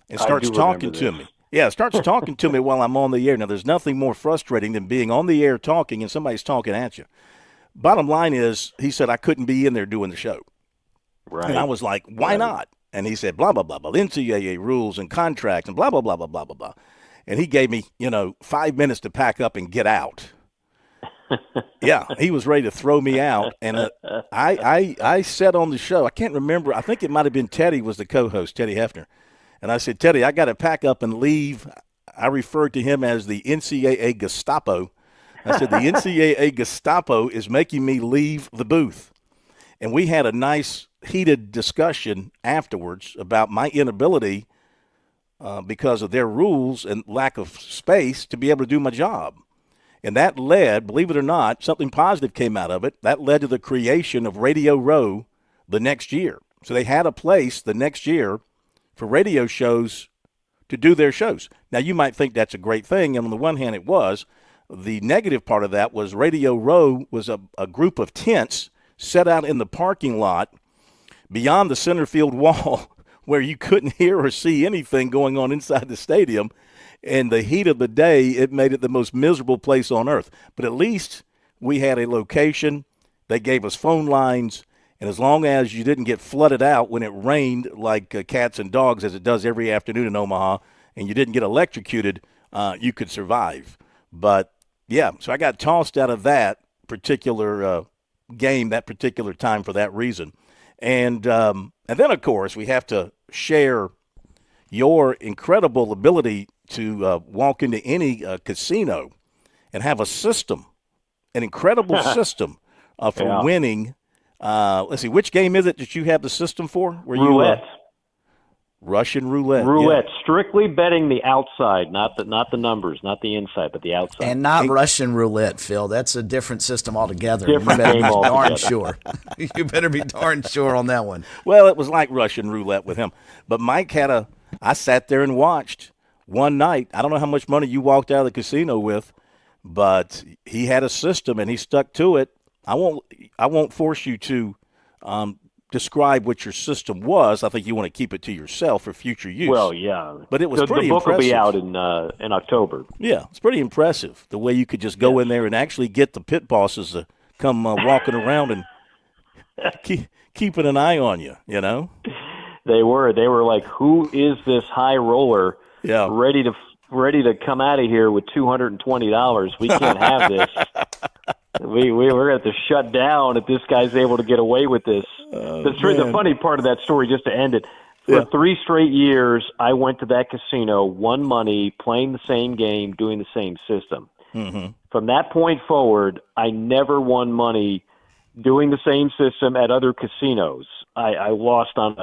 and starts talking to me. Yeah, starts talking to me while I'm on the air. Now, there's nothing more frustrating than being on the air talking and somebody's talking at you. Bottom line is, he said I couldn't be in there doing the show. Right. And I was like, why not? And he said, blah, blah, blah, blah, NCAA rules and contracts and blah, blah, blah, blah, blah, blah, blah. And he gave me, 5 minutes to pack up and get out. Yeah, he was ready to throw me out. And I said on the show, I can't remember, I think it might have been Teddy was the co-host, Teddy Hefner. And I said, Teddy, I got to pack up and leave. I referred to him as the NCAA Gestapo. I said, the NCAA Gestapo is making me leave the booth. And we had a nice heated discussion afterwards about my inability because of their rules and lack of space to be able to do my job. And that led, believe it or not, something positive came out of it. That led to the creation of Radio Row the next year. So they had a place the next year for radio shows to do their shows. Now, you might think that's a great thing, and on the one hand it was. The negative part of that was Radio Row was a group of tents set out in the parking lot beyond the center field wall where you couldn't hear or see anything going on inside the stadium. In the heat of the day, it made it the most miserable place on earth. But at least we had a location. They gave us phone lines. And as long as you didn't get flooded out when it rained like cats and dogs, as it does every afternoon in Omaha, and you didn't get electrocuted, you could survive. But Yeah, so I got tossed out of that particular game, that particular time for that reason. And then, of course, we have to share your incredible ability to walk into any casino and have a system, an incredible system for winning. Let's see, which game is it that you have the system for? Roulette. Russian roulette. Roulette, yeah. strictly betting the outside, not the numbers, not the inside, but the outside. And not Russian roulette, Phil. That's a different system altogether. Different you better game be darn altogether. sure. You better be darn sure on that one. Well, it was like Russian roulette with him. But Mike I sat there and watched one night. I don't know how much money you walked out of the casino with, but he had a system and he stuck to it. I won't force you to describe what your system was. I think you want to keep it to yourself for future use. Well, yeah. But it was pretty the book impressive. will be out in October. Yeah, it's pretty impressive the way you could just go in there and actually get the pit bosses to come walking around and keeping an eye on you, you know? They were like, who is this high roller ready to come out of here with $220? We can't have this. We're going to have to shut down if this guy's able to get away with this. The funny part of that story, just to end it, for 3 straight years, I went to that casino, won money, playing the same game, doing the same system. Mm-hmm. From that point forward, I never won money doing the same system at other casinos. I lost on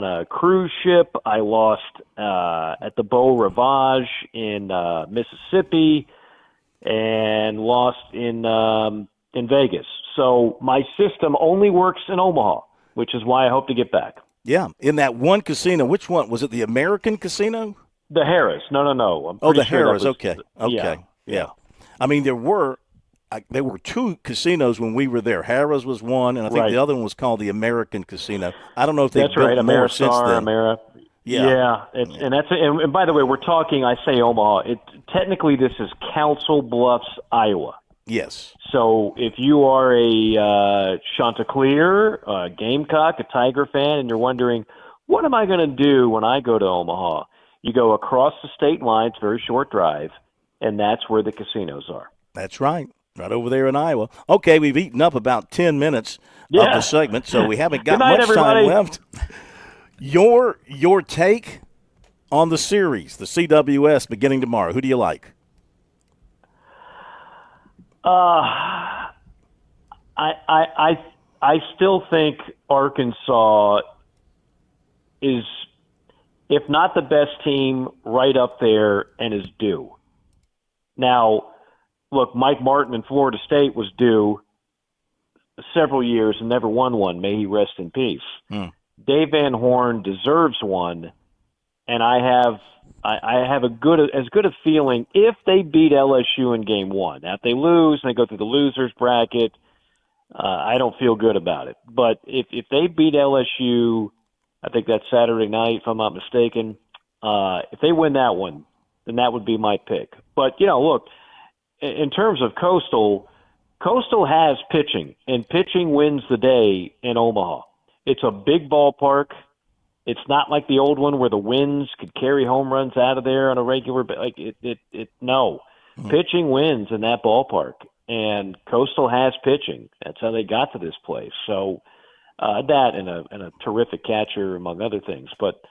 a cruise ship. I lost at the Beau Rivage in Mississippi, and lost in Vegas. So my system only works in Omaha, which is why I hope to get back. Yeah, in that one casino. Which one? Was it the American casino? The Harrah's. No. The Harrah's. Okay. Yeah. I mean, there were 2 casinos when we were there. Harrah's was one, and I think the other one was called the American Casino. I don't know if they've built more since then. Yeah. And by the way, we're talking, I say Omaha. Technically, this is Council Bluffs, Iowa. Yes. So if you are a Chanticleer, a Gamecock, a Tiger fan, and you're wondering, what am I going to do when I go to Omaha? You go across the state line, it's a very short drive, and that's where the casinos are. That's right. Right over there in Iowa. Okay, we've eaten up about 10 minutes of the segment, so we haven't got much time left. Your take on the series, the CWS beginning tomorrow. Who do you like? I still think Arkansas is, if not the best team, right up there and is due. Now, look, Mike Martin in Florida State was due several years and never won one. May he rest in peace. Dave Van Horn deserves one, and I have as good a feeling if they beat LSU in game 1. Now, if they lose and they go through the losers bracket, I don't feel good about it. But if they beat LSU, I think that's Saturday night, if I'm not mistaken. If they win that one, then that would be my pick. But, look, in terms of Coastal has pitching, and pitching wins the day in Omaha. It's a big ballpark. It's not like the old one where the winds could carry home runs out of there on a regular no. Pitching wins in that ballpark, and Coastal has pitching. That's how they got to this place. So that and a terrific catcher, among other things. But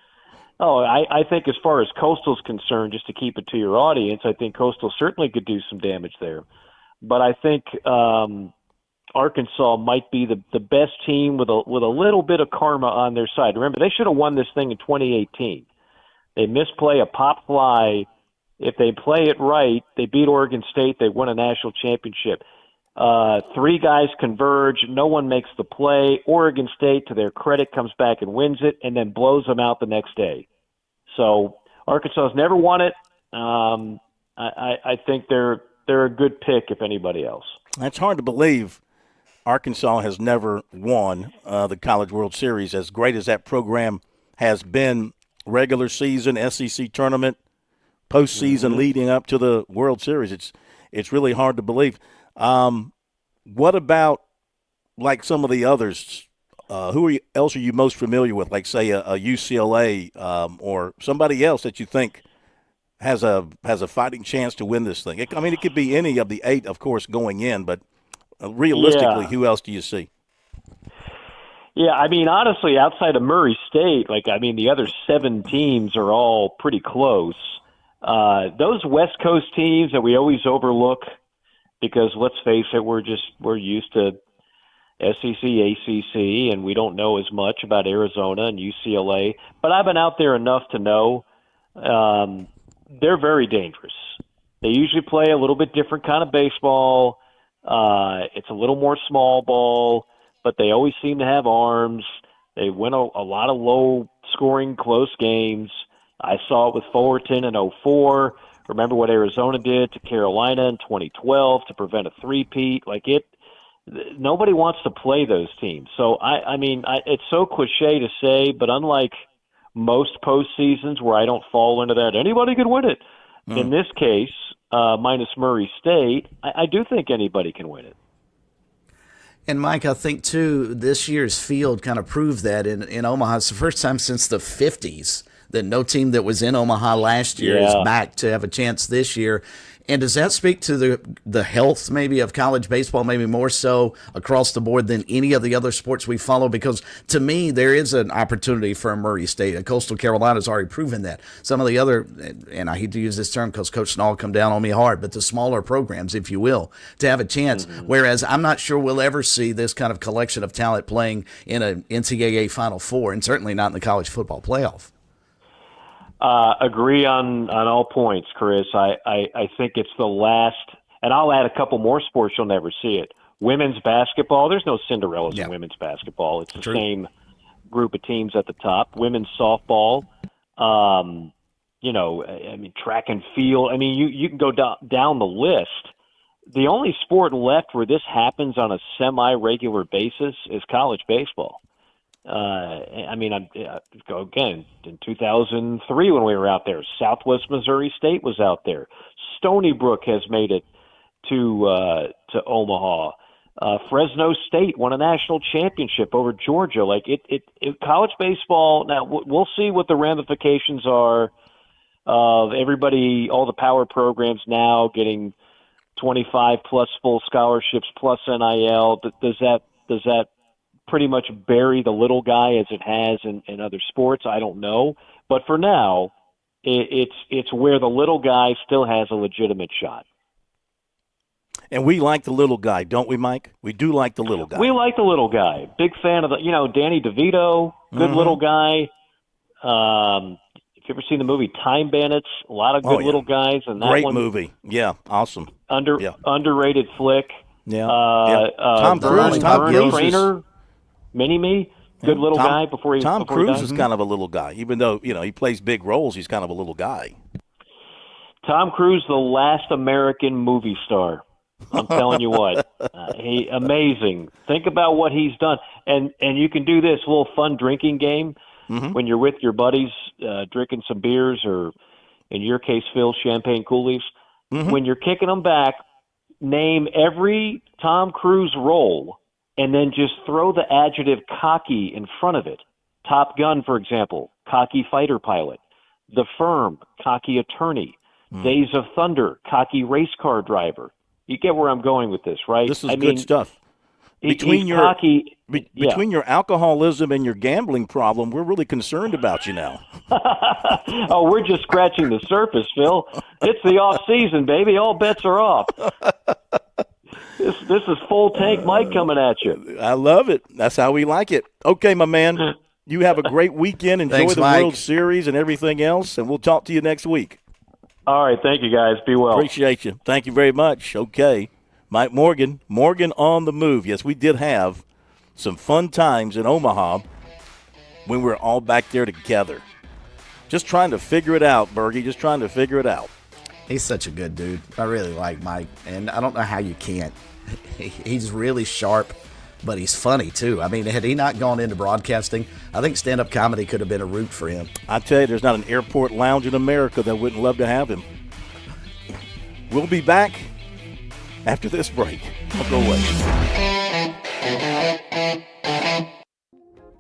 I think as far as Coastal's concerned, just to keep it to your audience, I think Coastal certainly could do some damage there. But I think Arkansas might be the best team with a little bit of karma on their side. Remember, they should have won this thing in 2018. They misplay a pop fly. If they play it right, they beat Oregon State. They win a national championship. 3 guys converge. No one makes the play. Oregon State, to their credit, comes back and wins it and then blows them out the next day. So Arkansas has never won it. I think they're a good pick, if anybody else. It's hard to believe Arkansas has never won the College World Series, as great as that program has been, regular season, SEC tournament, postseason leading up to the World Series. It's really hard to believe. What about like some of the others? Who else are you most familiar with, like, say, a UCLA or somebody else that you think has a fighting chance to win this thing? It could be any of the 8, of course, going in, but realistically, who else do you see? Yeah, I mean, honestly, outside of Murray State, the other 7 teams are all pretty close. Those West Coast teams that we always overlook, because let's face it, we're used to SEC, ACC, and we don't know as much about Arizona and UCLA. But I've been out there enough to know they're very dangerous. They usually play a little bit different kind of baseball. It's a little more small ball, but they always seem to have arms. They win a lot of low-scoring, close games. I saw it with Fullerton in 2004. Remember what Arizona did to Carolina in 2012 to prevent a three-peat? Nobody wants to play those teams. So, it's so cliche to say, but unlike most postseasons where I don't fall into that, anybody could win it. In this case, minus Murray State, I do think anybody can win it. And, Mike, I think, too, this year's field kind of proved that in Omaha. It's the first time since the 50s that no team that was in Omaha last year is back to have a chance this year. And does that speak to the health maybe of college baseball, maybe more so across the board than any of the other sports we follow? Because to me, there is an opportunity for a Murray State. And Coastal Carolina's already proven that. Some of the other, and I hate to use this term because Coach Snall come down on me hard, but the smaller programs, if you will, to have a chance. Whereas I'm not sure we'll ever see this kind of collection of talent playing in an NCAA Final Four, and certainly not in the college football playoff. Agree on all points, Chris. I think it's the last, and I'll add a couple more sports you'll never see it. Women's basketball, there's no Cinderellas in women's basketball. It's the same group of teams at the top. Women's softball, track and field. You can go down the list. The only sport left where this happens on a semi-regular basis is college baseball. Go again in 2003 when we were out there. Southwest Missouri State was out there. Stony Brook has made it to Omaha. Fresno State won a national championship over Georgia. College baseball. Now we'll see what the ramifications are of everybody, all the power programs now getting 25 plus full scholarships plus NIL. Does that pretty much bury the little guy as it has in other sports? I don't know. But for now, it's where the little guy still has a legitimate shot. And we like the little guy, don't we, Mike? We do like the little guy. We like the little guy. Big fan of Danny DeVito, good little guy. If you ever seen the movie Time Bandits, a lot of good little guys. And that Great one, movie. Yeah, awesome. Underrated flick. Yeah. Tom Cruise, Trainer. Mini-Me, good little guy before he Tom before he Cruise dies. is kind of a little guy. Even though, he plays big roles, he's kind of a little guy. Tom Cruise, the last American movie star. I'm telling you what. He amazing. Think about what he's done. And you can do this little fun drinking game when you're with your buddies drinking some beers or, in your case, Phil, champagne coolies. When you're kicking them back, name every Tom Cruise role and then just throw the adjective cocky in front of it. Top Gun, for example, cocky fighter pilot. The Firm, cocky attorney. Days of Thunder, cocky race car driver. You get where I'm going with this, right? This is good stuff. Between your alcoholism and your gambling problem, we're really concerned about you now. Oh, we're just scratching the surface, Phil. It's the off season, baby. All bets are off. This is full tank Mike coming at you. I love it. That's how we like it. Okay, my man. You have a great weekend. Enjoy Thanks, the Mike. World Series and everything else, and we'll talk to you next week. All right. Thank you, guys. Be well. Appreciate you. Thank you very much. Okay. Mike Morgan on the move. Yes, we did have some fun times in Omaha when we were all back there together. Just trying to figure it out, Bergie. Just trying to figure it out. He's such a good dude. I really like Mike, and I don't know how you can't. He's really sharp, but he's funny, too. Had he not gone into broadcasting, I think stand-up comedy could have been a route for him. I tell you, there's not an airport lounge in America that wouldn't love to have him. We'll be back after this break. Don't go away.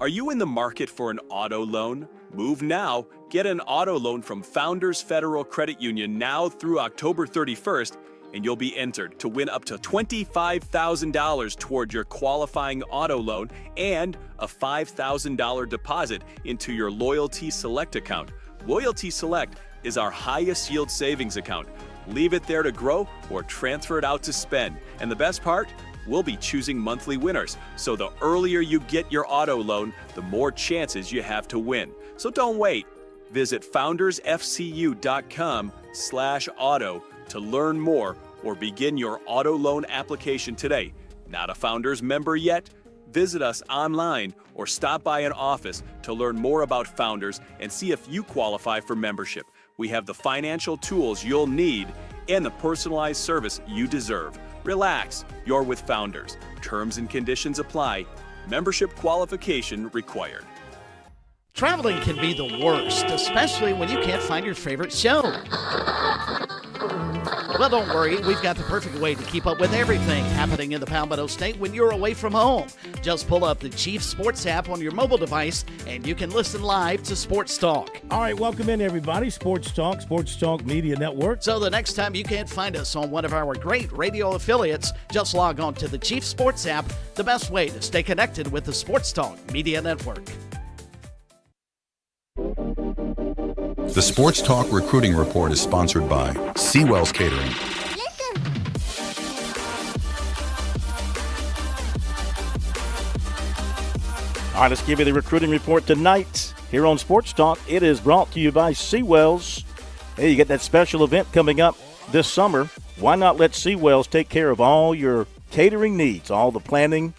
Are Are you in the market for an auto loan? Move now. Get an auto loan from Founders Federal Credit Union now through October 31st, and you'll be entered to win up to $25,000 toward your qualifying auto loan and a $5,000 deposit into your Loyalty Select account. Loyalty Select is our highest yield savings account. Leave it there to grow or transfer it out to spend. And the best part? We'll be choosing monthly winners. So the earlier you get your auto loan, the more chances you have to win. So don't wait. Visit foundersfcu.com/auto to learn more or begin your auto loan application today. Not a Founders member yet? Visit us online or stop by an office to learn more about Founders and see if you qualify for membership. We have the financial tools you'll need and the personalized service you deserve. Relax, you're with Founders. Terms and conditions apply. Membership qualification required. Traveling can be the worst, especially when you can't find your favorite show. Well, don't worry, we've got the perfect way to keep up with everything happening in the Palmetto State when you're away from home. Just pull up the Chief Sports app on your mobile device and you can listen live to Sports Talk. All right, welcome in everybody. Sports Talk Media Network. So the next time you can't find us on one of our great radio affiliates, just log on to the Chief Sports app, the best way to stay connected with the Sports Talk Media Network. The Sports Talk Recruiting Report is sponsored by Seawell's Catering. All right, let's give you the recruiting report tonight here on Sports Talk. It is brought to you by Seawell's. Hey, you get that special event coming up this summer. Why not let Seawell's take care of all your catering needs, all the planning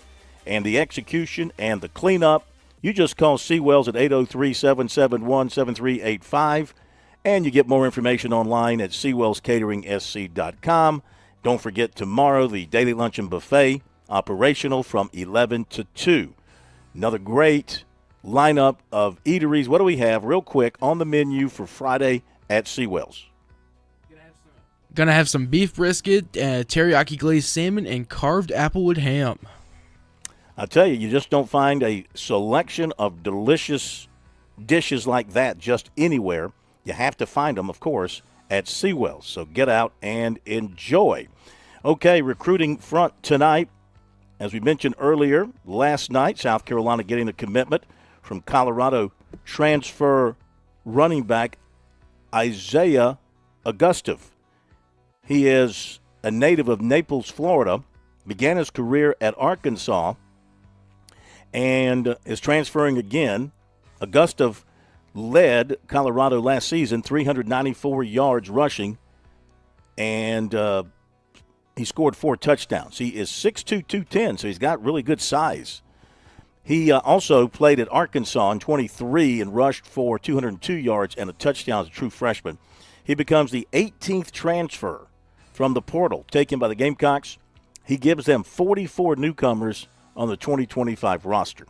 and the execution and the cleanup? You just call Seawell's at 803-771-7385, and you get more information online at SeawellsCateringSC.com. Don't forget, tomorrow, the Daily Luncheon Buffet, operational from 11 to 2. Another great lineup of eateries. What do we have, real quick, on the menu for Friday at Seawell's? Gonna have some beef brisket, teriyaki glazed salmon, and carved applewood ham. I tell you, you just don't find a selection of delicious dishes like that just anywhere. You have to find them, of course, at Seawell's. So get out and enjoy. Okay, recruiting front tonight. As we mentioned earlier, last night, South Carolina getting a commitment from Colorado transfer running back Isaiah Augustov. He is a native of Naples, Florida, began his career at Arkansas, and is transferring again. Augustov led Colorado last season, 394 yards rushing, and he scored 4 touchdowns. He is 6'2", 210, so he's got really good size. He also played at Arkansas in 23 and rushed for 202 yards and a touchdown as a true freshman. He becomes the 18th transfer from the portal taken by the Gamecocks. He gives them 44 newcomers on the 2025 roster.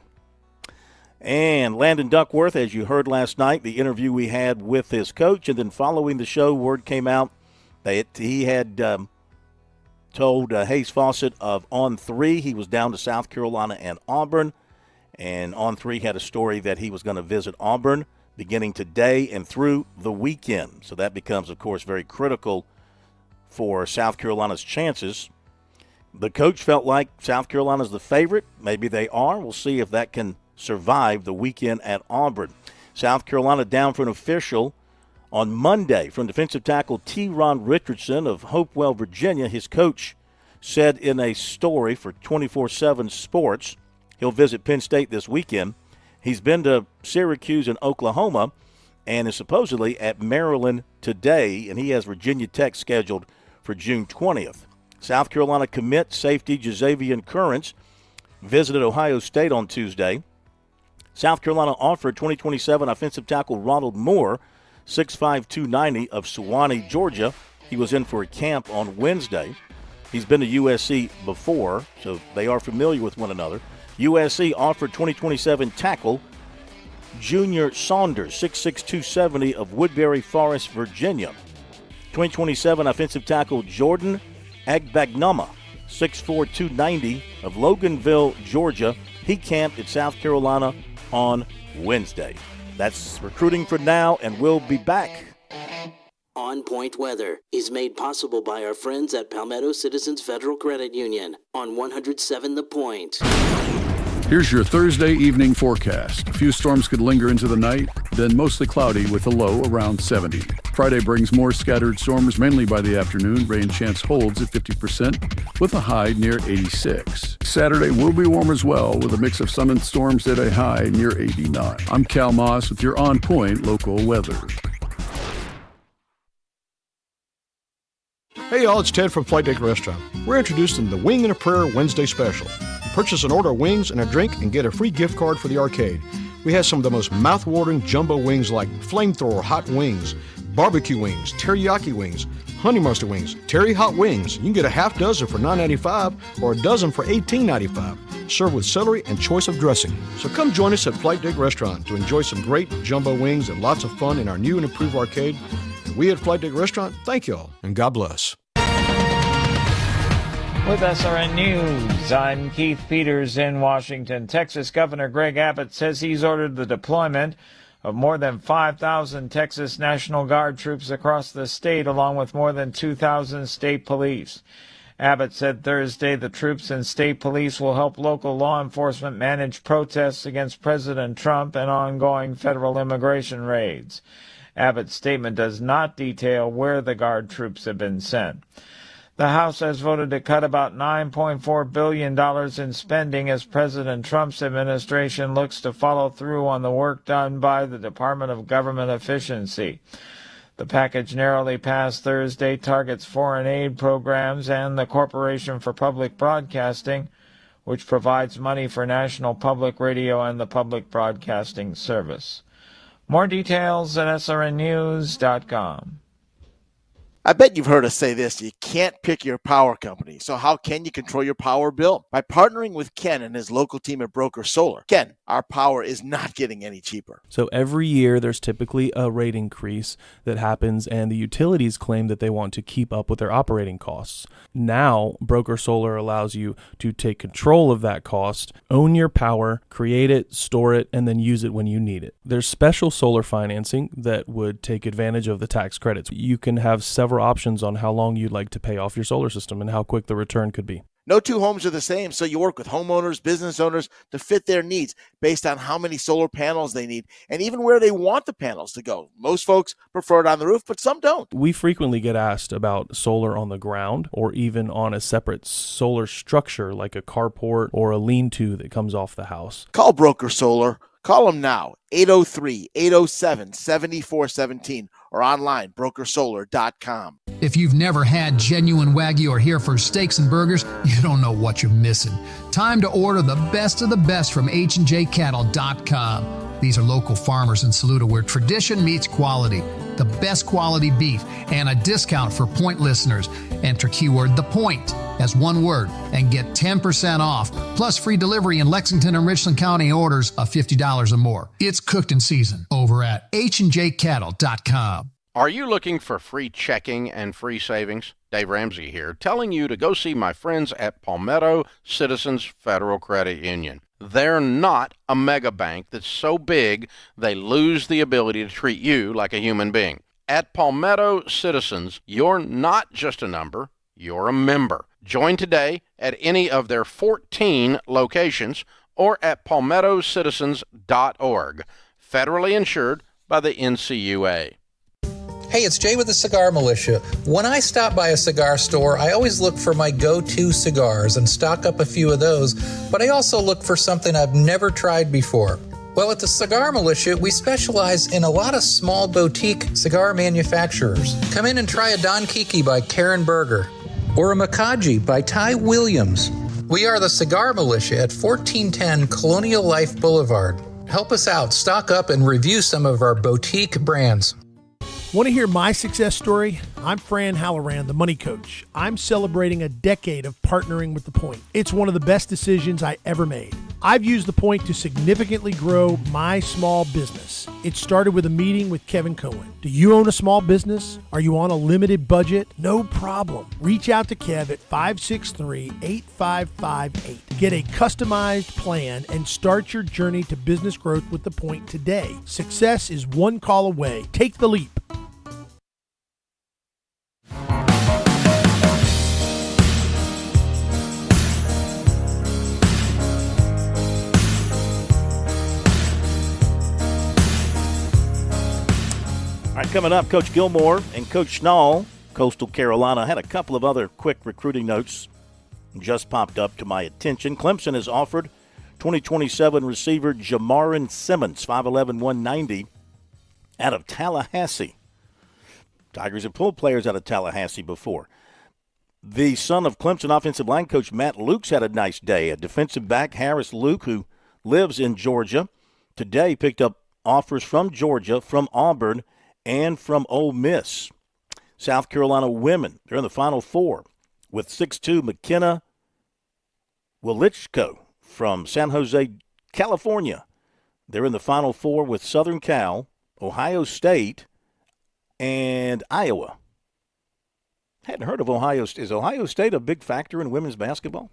And Landon Duckworth, as you heard last night, the interview we had with his coach, and then following the show, word came out that he had told Hayes Fawcett of On3 he was down to South Carolina and Auburn, and On3 had a story that he was going to visit Auburn beginning today and through the weekend. So that becomes, of course, very critical for South Carolina's chances. The coach felt like South Carolina's the favorite. Maybe they are. We'll see if that can survive the weekend at Auburn. South Carolina down for an official on Monday from defensive tackle T. Ron Richardson of Hopewell, Virginia. His coach said in a story for 24/7 Sports he'll visit Penn State this weekend. He's been to Syracuse and Oklahoma and is supposedly at Maryland today, and he has Virginia Tech scheduled for June 20th. South Carolina commit safety Jazavian Currents visited Ohio State on Tuesday. South Carolina offered 2027 offensive tackle Ronald Moore, 6'5", 290 of Sewanee, Georgia. He was in for a camp on Wednesday. He's been to USC before, so they are familiar with one another. USC offered 2027 tackle Junior Saunders, 6'6", 270 of Woodbury Forest, Virginia. 2027 offensive tackle Jordan Agbagnama, 6'4", 290 of Loganville, Georgia. He camped at South Carolina on Wednesday. That's recruiting for now, and we'll be back. On Point Weather is made possible by our friends at Palmetto Citizens Federal Credit Union on 107 The Point. Here's your Thursday evening forecast. A few storms could linger into the night, then mostly cloudy with a low around 70. Friday brings more scattered storms, mainly by the afternoon. Rain chance holds at 50% with a high near 86. Saturday will be warm as well, with a mix of sun and storms at a high near 89. I'm Cal Moss with your On Point local weather. Hey y'all, it's Ted from Flight Deck Restaurant. We're introducing the Wing and a Prayer Wednesday Special. Purchase an order of wings and a drink and get a free gift card for the arcade. We have some of the most mouth-watering jumbo wings like flamethrower hot wings, barbecue wings, teriyaki wings, honey mustard wings, terry hot wings. You can get a half dozen for $9.95 or a dozen for $18.95. Served with celery and choice of dressing. So come join us at Flight Deck Restaurant to enjoy some great jumbo wings and lots of fun in our new and improved arcade. And we at Flight Deck Restaurant thank y'all and God bless. With SRN News, I'm Keith Peters in Washington. Texas Governor Greg Abbott says he's ordered the deployment of more than 5,000 Texas National Guard troops across the state, along with more than 2,000 state police. Abbott said Thursday the troops and state police will help local law enforcement manage protests against President Trump and ongoing federal immigration raids. Abbott's statement does not detail where the Guard troops have been sent. The House has voted to cut about $9.4 billion in spending as President Trump's administration looks to follow through on the work done by the Department of Government Efficiency. The package narrowly passed Thursday targets foreign aid programs and the Corporation for Public Broadcasting, which provides money for National Public Radio and the Public Broadcasting Service. More details at srnnews.com. I bet you've heard us say this, you can't pick your power company. So how can you control your power bill? By partnering with Ken and his local team at Broker Solar. Ken, our power is not getting any cheaper. So every year there's typically a rate increase that happens, and the utilities claim that they want to keep up with their operating costs. Now, Broker Solar allows you to take control of that cost, own your power, create it, store it, and then use it when you need it. There's special solar financing that would take advantage of the tax credits. You can have several options on how long you'd like to pay off your solar system and how quick the return could be. No two homes are the same, so you work with homeowners, business owners to fit their needs based on how many solar panels they need and even where they want the panels to go. Most folks prefer it on the roof, but some don't. We frequently get asked about solar on the ground or even on a separate solar structure like a carport or a lean-to that comes off the house. Call Broker Solar. Call them now, 803-807-7417 or online, brokersolar.com. If you've never had genuine Wagyu or here for steaks and burgers, you don't know what you're missing. Time to order the best of the best from HandJCattle.com. These are local farmers in Saluda where tradition meets quality. The best quality beef and a discount for Point listeners. Enter keyword The Point as one word and get 10% off, plus free delivery in Lexington and Richland County orders of $50 or more. It's cooked in season over at HandJCattle.com. Are you looking for free checking and free savings? Dave Ramsey here, telling you to go see my friends at Palmetto Citizens Federal Credit Union. They're not a mega bank that's so big they lose the ability to treat you like a human being. At Palmetto Citizens, you're not just a number, you're a member. Join today at any of their 14 locations or at palmettocitizens.org. Federally insured by the NCUA. Hey, it's Jay with the Cigar Militia. When I stop by a cigar store, I always look for my go-to cigars and stock up a few of those, but I also look for something I've never tried before. Well, at the Cigar Militia, we specialize in a lot of small boutique cigar manufacturers. Come in and try a Don Kiki by Karen Berger or a Makaji by Ty Williams. We are the Cigar Militia at 1410 Colonial Life Boulevard. Help us out, stock up, and review some of our boutique brands. Want to hear my success story? I'm Fran Halloran, the money coach. I'm celebrating a decade of partnering with The Point. It's one of the best decisions I ever made. I've used the point to significantly grow my small business. It started with a meeting with Kevin Cohen. Do you own a small business? Are you on a limited budget? No problem. Reach out to Kev at 563-8558. Get a customized plan and start your journey to business growth with the point today. Success is one call away. Take the leap. All right, coming up, Coach Gilmore and Coach Schnall, Coastal Carolina, had a couple of other quick recruiting notes just popped up to my attention. Clemson has offered 2027 receiver Jamarin Simmons, 5'11", 190, out of Tallahassee. Tigers have pulled players out of Tallahassee before. The son of Clemson offensive line coach Matt Luke's had a nice day. A defensive back, Harris Luke, who lives in Georgia, today picked up offers from Georgia, from Auburn, and from Ole Miss. South Carolina women, they're in the Final Four with 6'2" McKenna Wilichko from San Jose, California. They're in the Final Four with Southern Cal, Ohio State, and Iowa. Hadn't heard of Ohio State. Is Ohio State a big factor in women's basketball?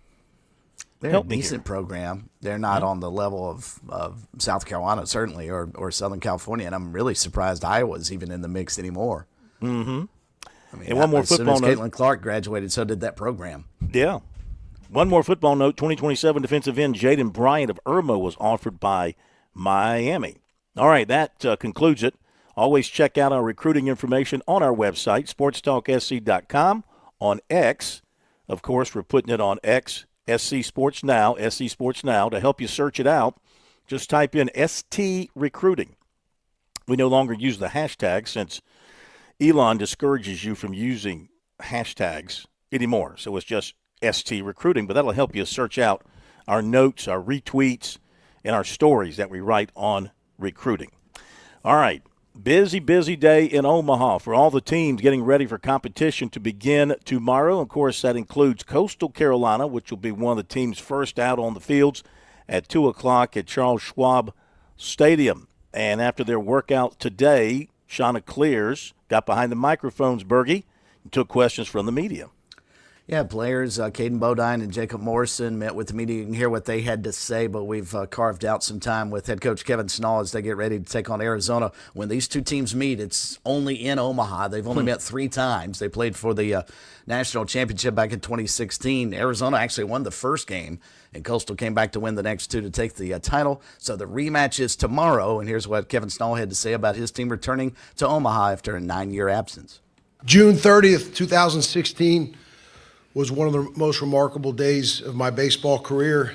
They're a decent program. They're not on the level of South Carolina, certainly, or Southern California, and I'm really surprised Iowa's even in the mix anymore. Mm-hmm. I mean, and one more as football soon as note. Caitlin Clark graduated, so did that program. Yeah. One more football note. 2027 defensive end Jaden Bryant of Irma was offered by Miami. All right, that concludes it. Always check out our recruiting information on our website, SportsTalkSC.com. On X, of course, we're putting it on X, SC Sports Now, SC Sports Now. To help you search it out, just type in ST Recruiting. We no longer use the hashtag since Elon discourages you from using hashtags anymore. So it's just ST Recruiting, but that'll help you search out our notes, our retweets, and our stories that we write on recruiting. All right. Busy day in Omaha for all the teams getting ready for competition to begin tomorrow. Of course, that includes Coastal Carolina, which will be one of the teams first out on the fields at 2 o'clock at Charles Schwab Stadium. And after their workout today, Shauna Clears got behind the microphones, Bergie, and took questions from the media. Yeah, players, Caden Bodine and Jacob Morrison met with the media. You can hear what they had to say, but we've carved out some time with head coach Kevin Schnall as they get ready to take on Arizona. When these two teams meet, it's only in Omaha. They've only met 3 times. They played for the national championship back in 2016. Arizona actually won the first game, and Coastal came back to win the next 2 to take the title. So the rematch is tomorrow, and here's what Kevin Schnall had to say about his team returning to Omaha after a 9-year absence. June 30th, 2016 was one of the most remarkable days of my baseball career,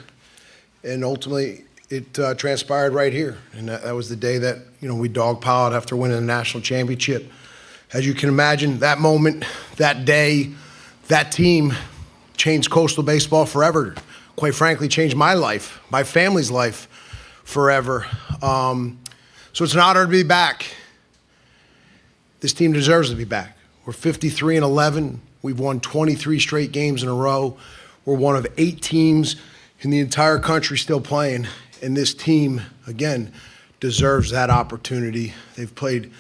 and ultimately it transpired right here. And that was the day that we dogpiled after winning the national championship. As you can imagine, that moment, that day, that team changed Coastal baseball forever. Quite frankly, changed my life, my family's life forever. So it's an honor to be back. This team deserves to be back. We're 53-11. We've won 23 straight games in a row. We're one of 8 teams in the entire country still playing. And this team, again, deserves that opportunity. They've played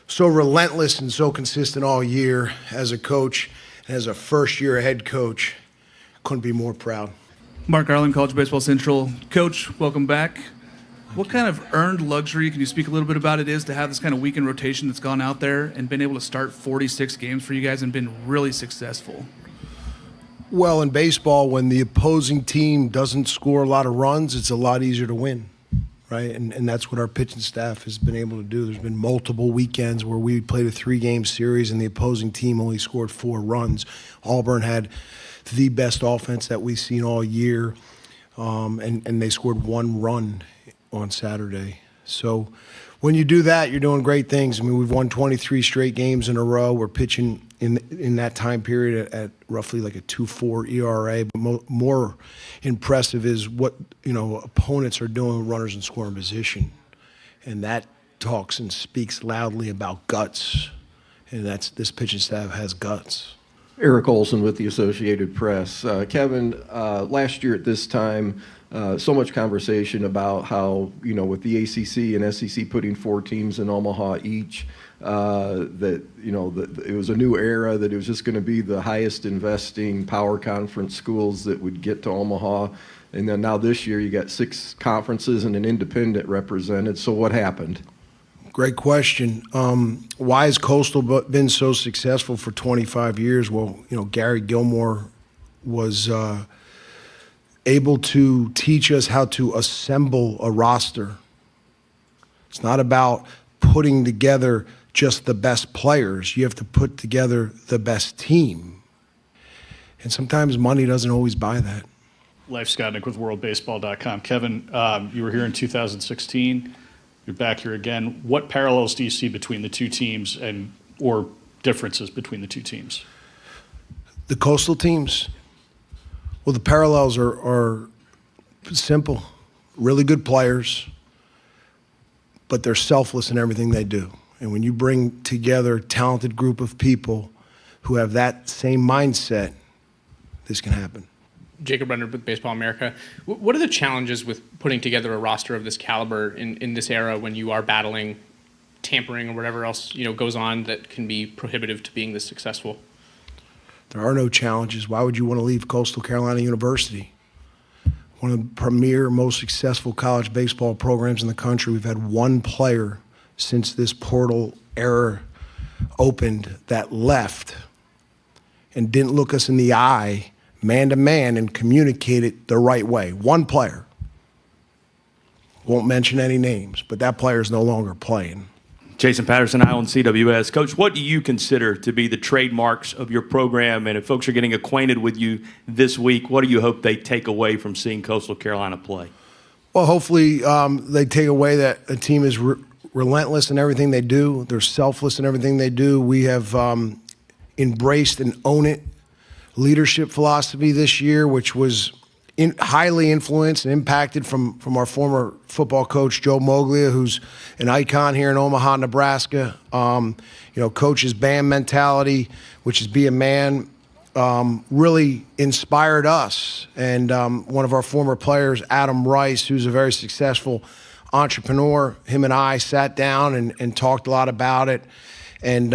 so relentless and so consistent all year. As a coach and as a first-year head coach, couldn't be more proud. Mark Garland, College Baseball Central. Coach, welcome back. What kind of earned luxury, can you speak a little bit about it, is to have this kind of weekend rotation that's gone out there and been able to start 46 games for you guys and been really successful? Well, in baseball, when the opposing team doesn't score a lot of runs, it's a lot easier to win, right? And that's what our pitching staff has been able to do. There's been multiple weekends where we played a 3-game series and the opposing team only scored 4 runs. Auburn had the best offense that we've seen all year, and they scored 1 run on Saturday. So when you do that, you're doing great things. I mean, we've won 23 straight games in a row. We're pitching in that time period at roughly like a 2.4 ERA. But more impressive is what opponents are doing with runners in scoring position, and that talks and speaks loudly about guts. And this pitching staff has guts. Eric Olson with the Associated Press. Kevin, last year at this time, so much conversation about how, with the ACC and SEC putting 4 teams in Omaha each, that it was a new era, that it was just going to be the highest investing power conference schools that would get to Omaha. And then now this year you got 6 conferences and an independent represented. So what happened? Great question. Why has Coastal been so successful for 25 years? Well, Gary Gilmore was able to teach us how to assemble a roster. It's not about putting together just the best players. You have to put together the best team. And sometimes money doesn't always buy that. Leif Skotnick with WorldBaseball.com. Kevin, you were here in 2016. You're back here again. What parallels do you see between the two teams or differences between the two teams? The Coastal teams? Well, the parallels are simple. Really good players, but they're selfless in everything they do. And when you bring together a talented group of people who have that same mindset, this can happen. Jacob Renner with Baseball America. What are the challenges with putting together a roster of this caliber in this era when you are battling tampering or whatever else goes on that can be prohibitive to being this successful? There are no challenges. Why would you want to leave Coastal Carolina University? One of the premier, most successful college baseball programs in the country. We've had one player since this portal era opened that left and didn't look us in the eye man to man and communicate it the right way. One player. Won't mention any names, but that player is no longer playing. Jason Patterson, Island CWS. Coach, what do you consider to be the trademarks of your program? And if folks are getting acquainted with you this week, what do you hope they take away from seeing Coastal Carolina play? Well, hopefully they take away that a team is relentless in everything they do. They're selfless in everything they do. We have embraced and own it leadership philosophy this year, which was highly influenced and impacted from our former football coach, Joe Moglia, who's an icon here in Omaha, Nebraska. Coach's band mentality, which is be a man, really inspired us. And one of our former players, Adam Rice, who's a very successful entrepreneur, him and I sat down and talked a lot about it. And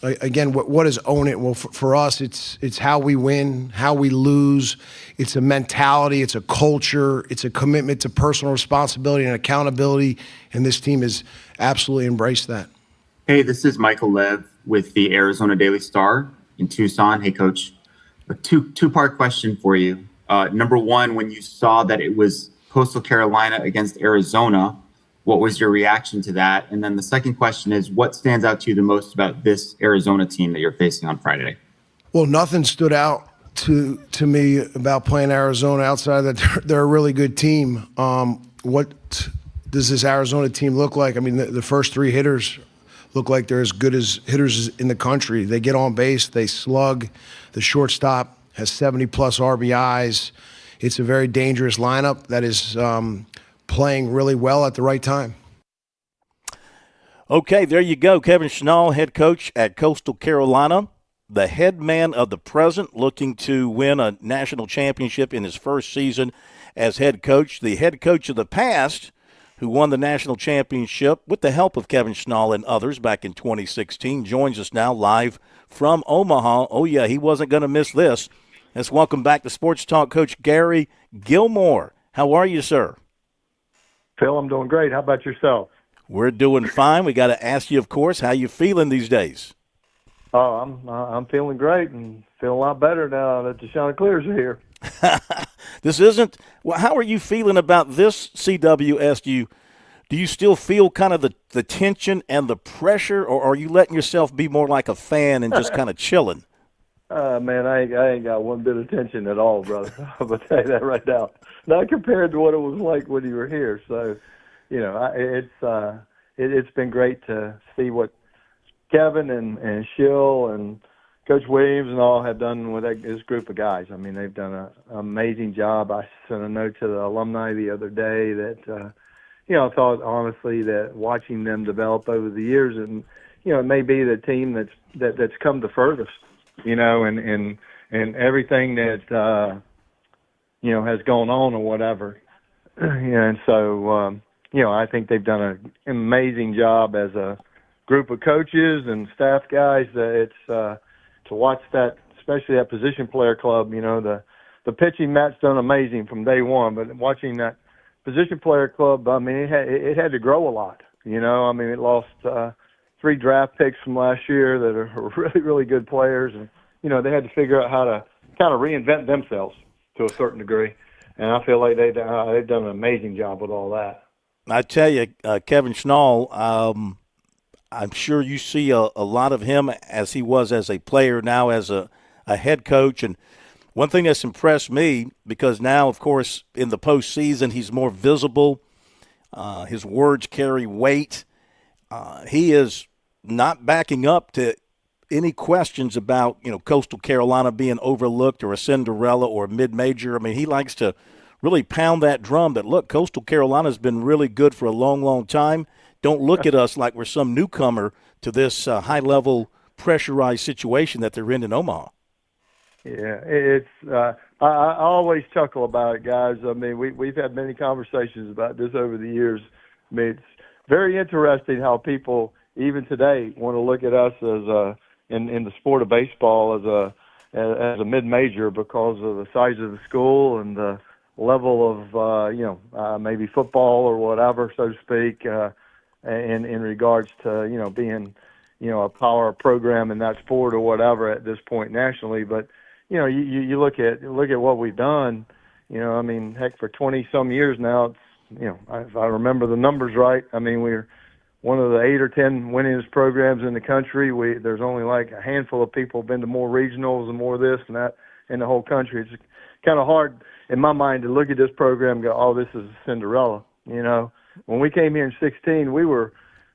again, what is own it? Well, for us, it's how we win, how we lose. It's a mentality, it's a culture, it's a commitment to personal responsibility and accountability, and this team has absolutely embraced that. Hey, this is Michael Lev with the Arizona Daily Star in Tucson. Hey, Coach, a two-part question for you. Number one, when you saw that it was Coastal Carolina against Arizona, what was your reaction to that? And then the second question is, what stands out to you the most about this Arizona team that you're facing on Friday? Well, nothing stood out to me about playing Arizona outside that they're a really good team. What does this Arizona team look like? I mean, the first 3 hitters look like they're as good as hitters in the country. They get on base, they slug. The shortstop has 70-plus RBIs. It's a very dangerous lineup that is playing really well at the right time. Okay, there you go. Kevin Schnall, head coach at Coastal Carolina, the head man of the present, looking to win a national championship in his first season as head coach. The head coach of the past, who won the national championship with the help of Kevin Schnall and others back in 2016, joins us now live from Omaha. Oh, yeah, he wasn't going to miss this. Let's welcome back to Sports Talk Coach Gary Gilmore. How are you, sir? Phil, I'm doing great. How about yourself? We're doing fine. We got to ask you, of course, how you feeling these days? Oh, I'm feeling great and feeling a lot better now that the Chanticleers are here. This isn't – well, how are you feeling about this CWS? Do you still feel kind of the tension and the pressure, or are you letting yourself be more like a fan and just kind of chilling? Man, I ain't got one bit of tension at all, brother. I'm going to tell you that right now. Not compared to what it was like when you were here. So, it's been great to see what Kevin and Schill and Coach Williams and all have done with this group of guys. I mean, they've done an amazing job. I sent a note to the alumni the other day that, I thought honestly that watching them develop over the years, and it may be the team that's come the furthest and everything that has gone on or whatever. And so I think they've done an amazing job as a group of coaches and staff guys. It's to watch that, especially that position player club. The pitching Matt's done amazing from day one, but watching that position player club, I mean, it had to grow a lot. It lost 3 draft picks from last year that are really, really good players, and they had to figure out how to kind of reinvent themselves to a certain degree. And I feel like they've done an amazing job with all that. I tell you, Kevin Schnall, I'm sure you see a lot of him as he was as a player, now as a head coach. And one thing that's impressed me, because now, of course, in the postseason, he's more visible. His words carry weight. He is not backing up to any questions about, Coastal Carolina being overlooked or a Cinderella or a mid-major. I mean, he likes to really pound that drum that, look, Coastal Carolina's been really good for a long, long time. Don't look at us like we're some newcomer to this high-level pressurized situation that they're in Omaha. Yeah, it's I always chuckle about it, guys. I mean, we've had many conversations about this over the years. I mean, it's very interesting how people, even today, want to look at us as in the sport of baseball as a mid-major because of the size of the school and the level of maybe football or whatever, so to speak, in regards to being a power program in that sport or whatever at this point nationally. But you look at what we've done. I mean, heck, for 20 some years now, it's if I remember the numbers right, I mean, we're one of the 8 or 10 winningest programs in the country. There's only like a handful of people been to more regionals and more of this and that in the whole country. It's kind of hard in my mind to look at this program and go, oh, this is a Cinderella. When we came here in 2016,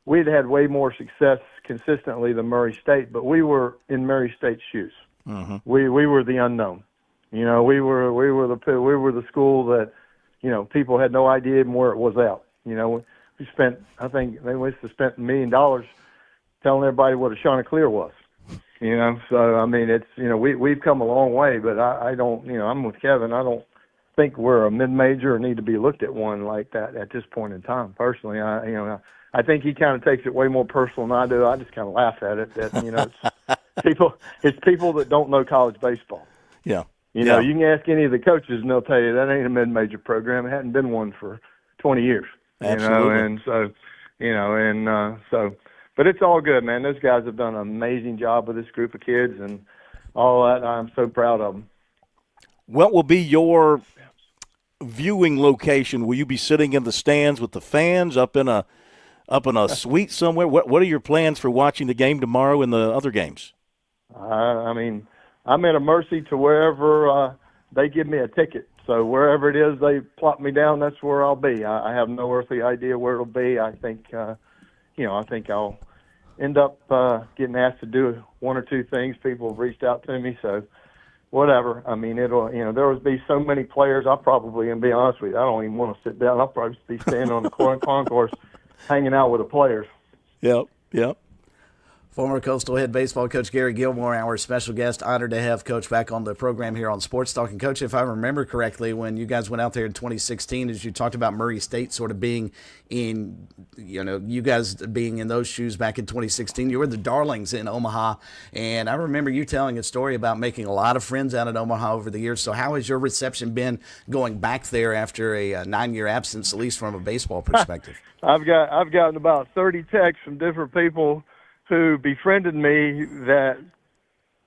we'd had way more success consistently than Murray State, but we were in Murray State's shoes. Mm-hmm. We were the unknown. We were the school that people had no idea even where it was out. We spent, I think they must have spent $1 million telling everybody what a Chanticleer was. So I mean, it's we've come a long way, but I don't I'm with Kevin. I don't think we're a mid-major or need to be looked at one like that at this point in time. Personally, I think he kind of takes it way more personal than I do. I just kind of laugh at it that it's people that don't know college baseball. Yeah. You can ask any of the coaches and they'll tell you that ain't a mid-major program. It hadn't been one for 20 years. Absolutely. And so, but it's all good, man. Those guys have done an amazing job with this group of kids and all that. I'm so proud of them. What will be your viewing location? Will you be sitting in the stands with the fans up in a suite somewhere? What are your plans for watching the game tomorrow and the other games? I mean, I'm at a mercy to wherever they give me a ticket. So wherever it is they plop me down, that's where I'll be. I have no earthly idea where it'll be. I think, I think I'll end up getting asked to do 1 or 2 things. People have reached out to me, so whatever. I mean, it'll, there will be so many players. I'll probably, and be honest with you, I don't even want to sit down. I'll probably be standing on the concourse hanging out with the players. Yep. Former Coastal head baseball coach Gary Gilmore, our special guest. Honored to have Coach back on the program here on Sports Talk. And Coach, if I remember correctly, when you guys went out there in 2016, as you talked about Murray State sort of being in, you guys being in those shoes back in 2016, you were the darlings in Omaha. And I remember you telling a story about making a lot of friends out in Omaha over the years. So how has your reception been going back there after a 9-year absence, at least from a baseball perspective? I've gotten about 30 texts from different people who befriended me that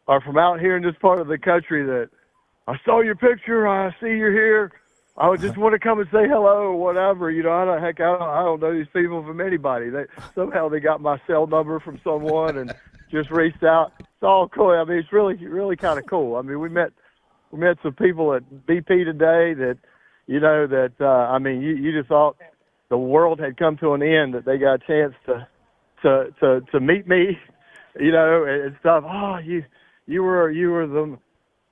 are from out here in this part of the country that I saw your picture, I see you're here, I would just want to come and say hello or whatever. I don't know these people from anybody. Somehow they got my cell number from someone and just reached out. It's all cool. I mean, it's really, really kind of cool. I mean, we met some people at BP today that, I mean, you just thought the world had come to an end, that they got a chance to meet me, and stuff. Oh, you were the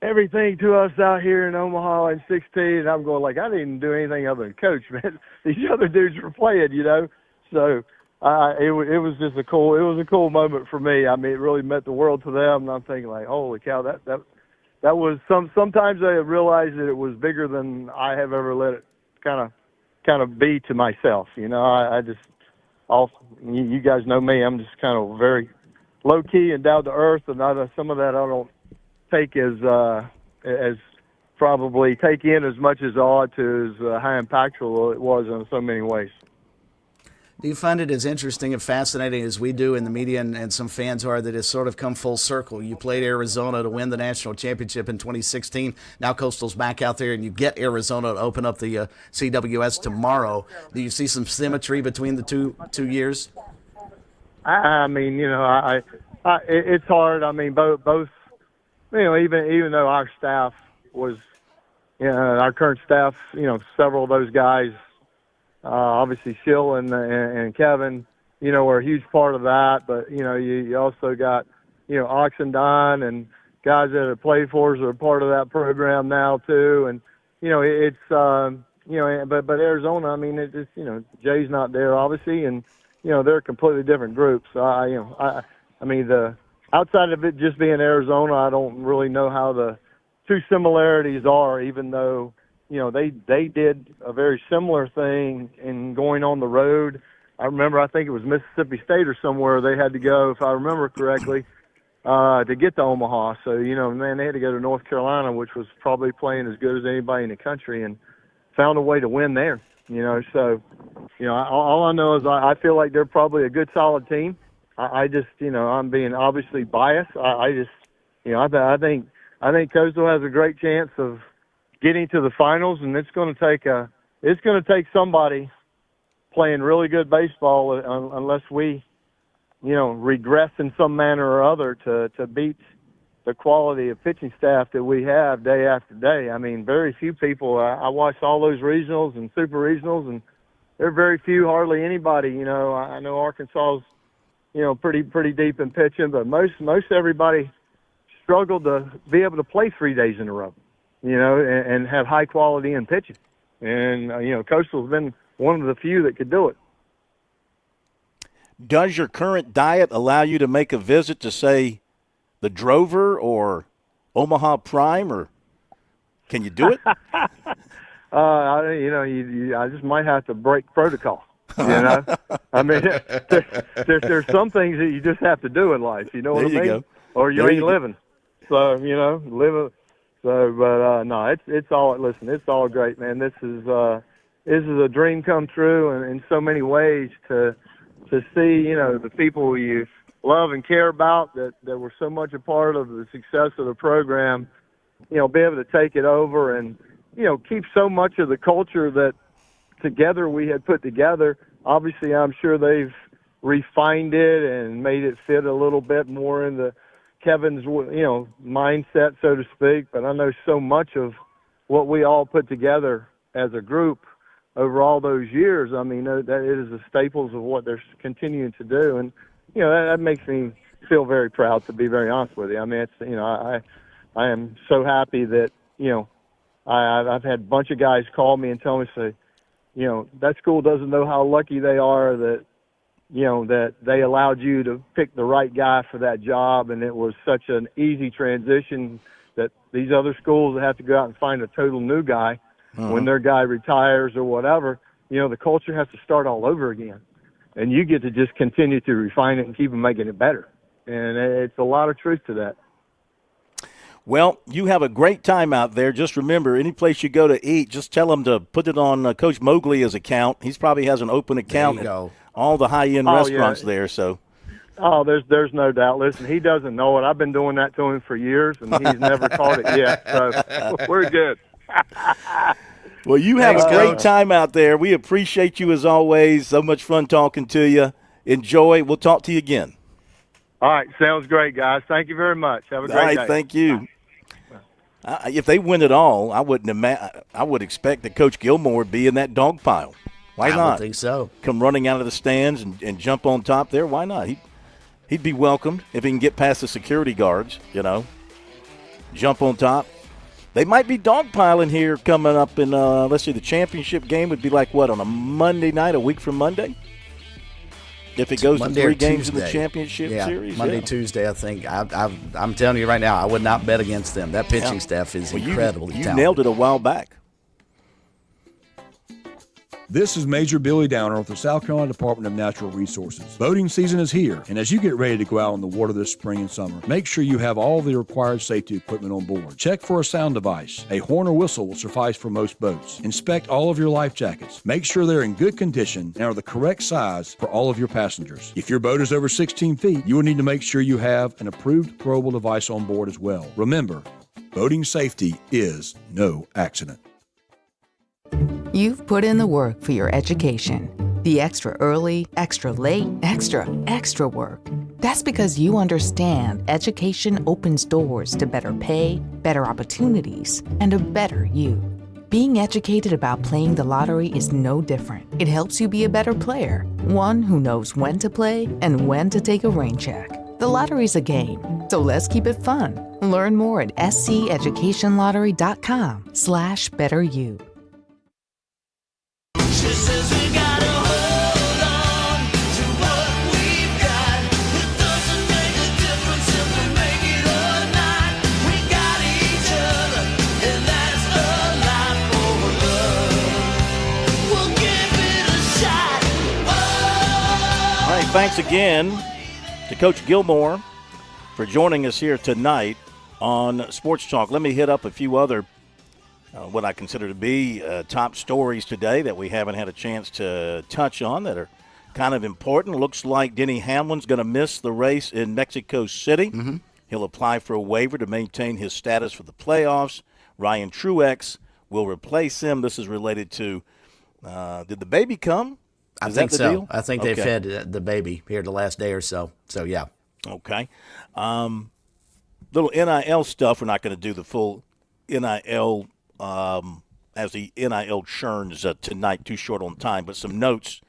everything to us out here in Omaha in 16. And I'm going like, I didn't do anything other than coach, man. These other dudes were playing, So it was just a cool moment for me. I mean, it really meant the world to them, and I'm thinking like, holy cow, that was sometimes I realized that it was bigger than I have ever let it kind of be to myself. You know, I just, you guys know me, I'm just kind of very low key and down to earth, and some of that I don't take as probably take in as much as I ought to, as how impactful it was in so many ways. Do you find it as interesting and fascinating as we do in the media and some fans are that it's sort of come full circle? You played Arizona to win the national championship in 2016. Now Coastal's back out there, and you get Arizona to open up the CWS tomorrow. Do you see some symmetry between the two years? I mean, you know, it's hard. I mean, both, you know, even though our staff was, you know, our current staff, you know, several of those guys, obviously Shill and Kevin, you know, were a huge part of that. But, you know, you also got, you know, Oxendon and guys that have played for us are part of that program now too. And, you know, it's, you know, but Arizona, I mean, it just, you know, Jay's not there obviously, and, you know, they're a completely different group. So I mean, outside of it just being Arizona, I don't really know how the two similarities are, even though, you know, they did a very similar thing in going on the road. I remember, I think it was Mississippi State or somewhere they had to go, if I remember correctly, to get to Omaha. So, you know, man, they had to go to North Carolina, which was probably playing as good as anybody in the country, and found a way to win there, you know. So, you know, all I know is I feel like they're probably a good, solid team. I just, you know, I'm being obviously biased. I just, you know, I think Coastal has a great chance of getting to the finals, and it's going to take somebody playing really good baseball unless we, you know, regress in some manner or other to beat the quality of pitching staff that we have day after day. I mean, very few people. I watched all those regionals and super regionals, and there are very few, hardly anybody. You know, I know Arkansas's, you know, pretty deep in pitching, but most everybody struggled to be able to play 3 days in a row, you know, and have high quality in pitching. And, you know, Coastal's been one of the few that could do it. Does your current diet allow you to make a visit to, say, the Drover or Omaha Prime, or can you do it? You know, I just might have to break protocol. You know, I mean, there's some things that you just have to do in life. You know what I mean? Go. Or you ain't living. So, you know, but no, it's all. Listen, it's all great, man. This is a dream come true, and in so many ways to see, you know, the people you love and care about that were so much a part of the success of the program, you know, be able to take it over and, you know, keep so much of the culture that together we had put together. Obviously, I'm sure they've refined it and made it fit a little bit more into Kevin's, you know, mindset, so to speak. But I know so much of what we all put together as a group over all those years. I mean, that it is the staples of what they're continuing to do. And, you know, that makes me feel very proud, to be very honest with you. I mean, it's, you know, I am so happy that, you know, I've had a bunch of guys call me and tell me, say, you know, that school doesn't know how lucky they are that, you know, that they allowed you to pick the right guy for that job, and it was such an easy transition that these other schools have to go out and find a total new guy when their guy retires or whatever. You know, the culture has to start all over again, and you get to just continue to refine it and keep making it better. And it's a lot of truth to that. Well, you have a great time out there. Just remember, any place you go to eat, just tell them to put it on Coach Mogley's account. He probably has an open account at all the high-end restaurants there. So, there's no doubt. Listen, he doesn't know it. I've been doing that to him for years, and he's never caught it yet. So we're good. Well, you have a great time out there. We appreciate you as always. So much fun talking to you. Enjoy. We'll talk to you again. All right. Sounds great, guys. Thank you very much. Have a great day. Thank you. If they win it all, I would expect that Coach Gilmore would be in that dog pile. Why not? I would think so. Come running out of the stands and jump on top there. Why not? He'd be welcomed if he can get past the security guards, you know. Jump on top. They might be dogpiling here coming up in, let's see, the championship game would be like what, on a Monday night, a week from Monday? If it goes Monday to or 3 games in the Tuesday. championship series? Monday, Tuesday, I think. I'm telling you right now, I would not bet against them. That pitching Yeah. staff is Well, incredibly you talented. nailed it a while back. This is Major Billy Downer with the South Carolina Department of Natural Resources. Boating season is here, and as you get ready to go out on the water this spring and summer, make sure you have all the required safety equipment on board. Check for a sound device. A horn or whistle will suffice for most boats. Inspect all of your life jackets. Make sure they're in good condition and are the correct size for all of your passengers. If your boat is over 16 feet, you will need to make sure you have an approved throwable device on board as well. Remember, boating safety is no accident. You've put in the work for your education. The extra early, extra late, extra work. That's because you understand education opens doors to better pay, better opportunities, and a better you. Being educated about playing the lottery is no different. It helps you be a better player, one who knows when to play and when to take a rain check. The lottery's a game, so let's keep it fun. Learn more at sceducationlottery.com/betteryou. She says we gotta hold on to what we've got. It doesn't make a difference if we make it or not. We got each other, and that's a lot for love. We'll give it a shot. All right, thanks again to Coach Gilmore for joining us here tonight on Sports Talk. Let me hit up a few other what I consider to be top stories today that we haven't had a chance to touch on that are kind of important. Looks like Denny Hamlin's going to miss the race in Mexico City. Mm-hmm. He'll apply for a waiver to maintain his status for the playoffs. Ryan Truex will replace him. This is related to did the baby come? I Is think that the so. deal? I think they fed the baby here the last day or so. So, yeah. Okay. Little NIL stuff. We're not going to do the full NIL as the NIL churns tonight, too short on time, but some notes.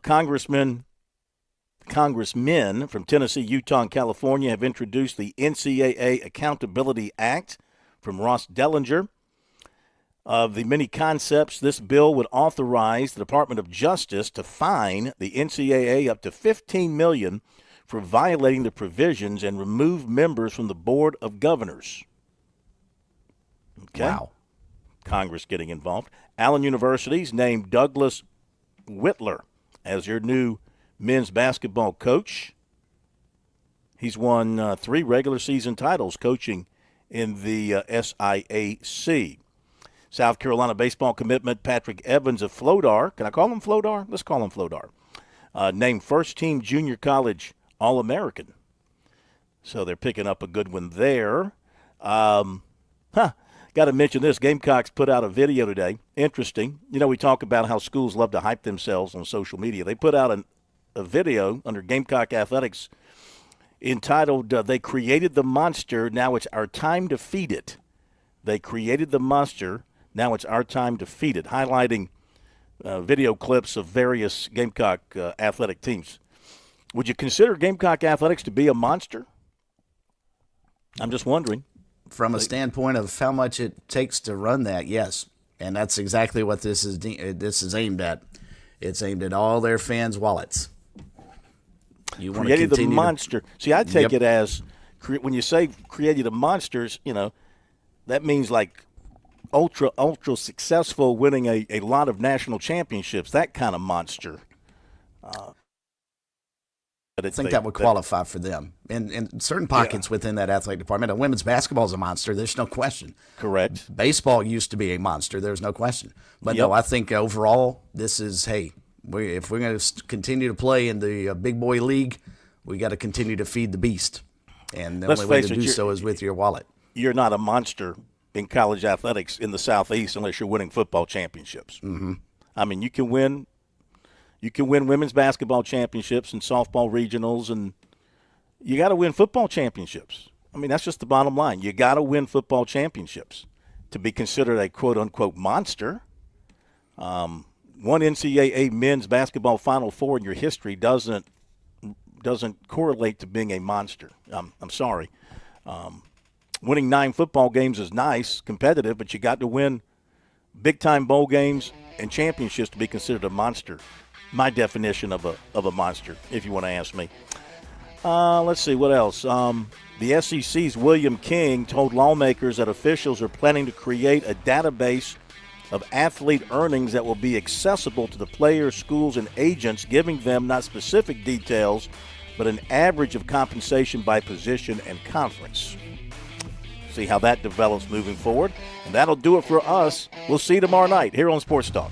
Congressmen from Tennessee, Utah, and California have introduced the NCAA Accountability Act from Ross Dellinger. Of the many concepts, this bill would authorize the Department of Justice to fine the NCAA up to $15 million for violating the provisions and remove members from the Board of Governors. Okay. Wow. Congress getting involved. Allen University's named Douglas Whitler as your new men's basketball coach. He's won 3 regular season titles coaching in the SIAC. South Carolina baseball commitment Patrick Evans of Flodar. Can I call him Flodar? Let's call him Flodar. Named first-team junior college All-American. So they're picking up a good one there. Got to mention this. Gamecocks put out a video today. Interesting. You know, we talk about how schools love to hype themselves on social media. They put out a video under Gamecock Athletics entitled, They Created the Monster, Now It's Our Time to Feed It. They created the monster, now it's our time to feed it, highlighting video clips of various Gamecock athletic teams. Would you consider Gamecock Athletics to be a monster? I'm just wondering. From a standpoint of how much it takes to run that, yes. And that's exactly what this is aimed at. It's aimed at all their fans' wallets. You want Created to the monster. See, I take it as, when you say created the monsters, you know, that means like ultra successful, winning a lot of national championships, that kind of monster. I think that would qualify for them. In certain pockets within that athletic department, and women's basketball is a monster. There's no question. Correct. Baseball used to be a monster. There's no question. But no, I think overall, this is, hey, if we're going to continue to play in the big boy league, we got to continue to feed the beast. And the only way to do so is with your wallet. You're not a monster in college athletics in the Southeast unless you're winning football championships. Mm-hmm. I mean, you can win women's basketball championships and softball regionals, and you got to win football championships. I mean, that's just the bottom line. You got to win football championships to be considered a quote-unquote monster. One NCAA men's basketball Final Four in your history doesn't correlate to being a monster. I'm sorry. Winning 9 football games is nice, competitive, but you got to win big-time bowl games and championships to be considered a monster my definition of a monster, if you want to ask me. Let's see, what else? The SEC's William King told lawmakers that officials are planning to create a database of athlete earnings that will be accessible to the players, schools, and agents, giving them not specific details, but an average of compensation by position and conference. See how that develops moving forward. And that'll do it for us. We'll see you tomorrow night here on Sports Talk.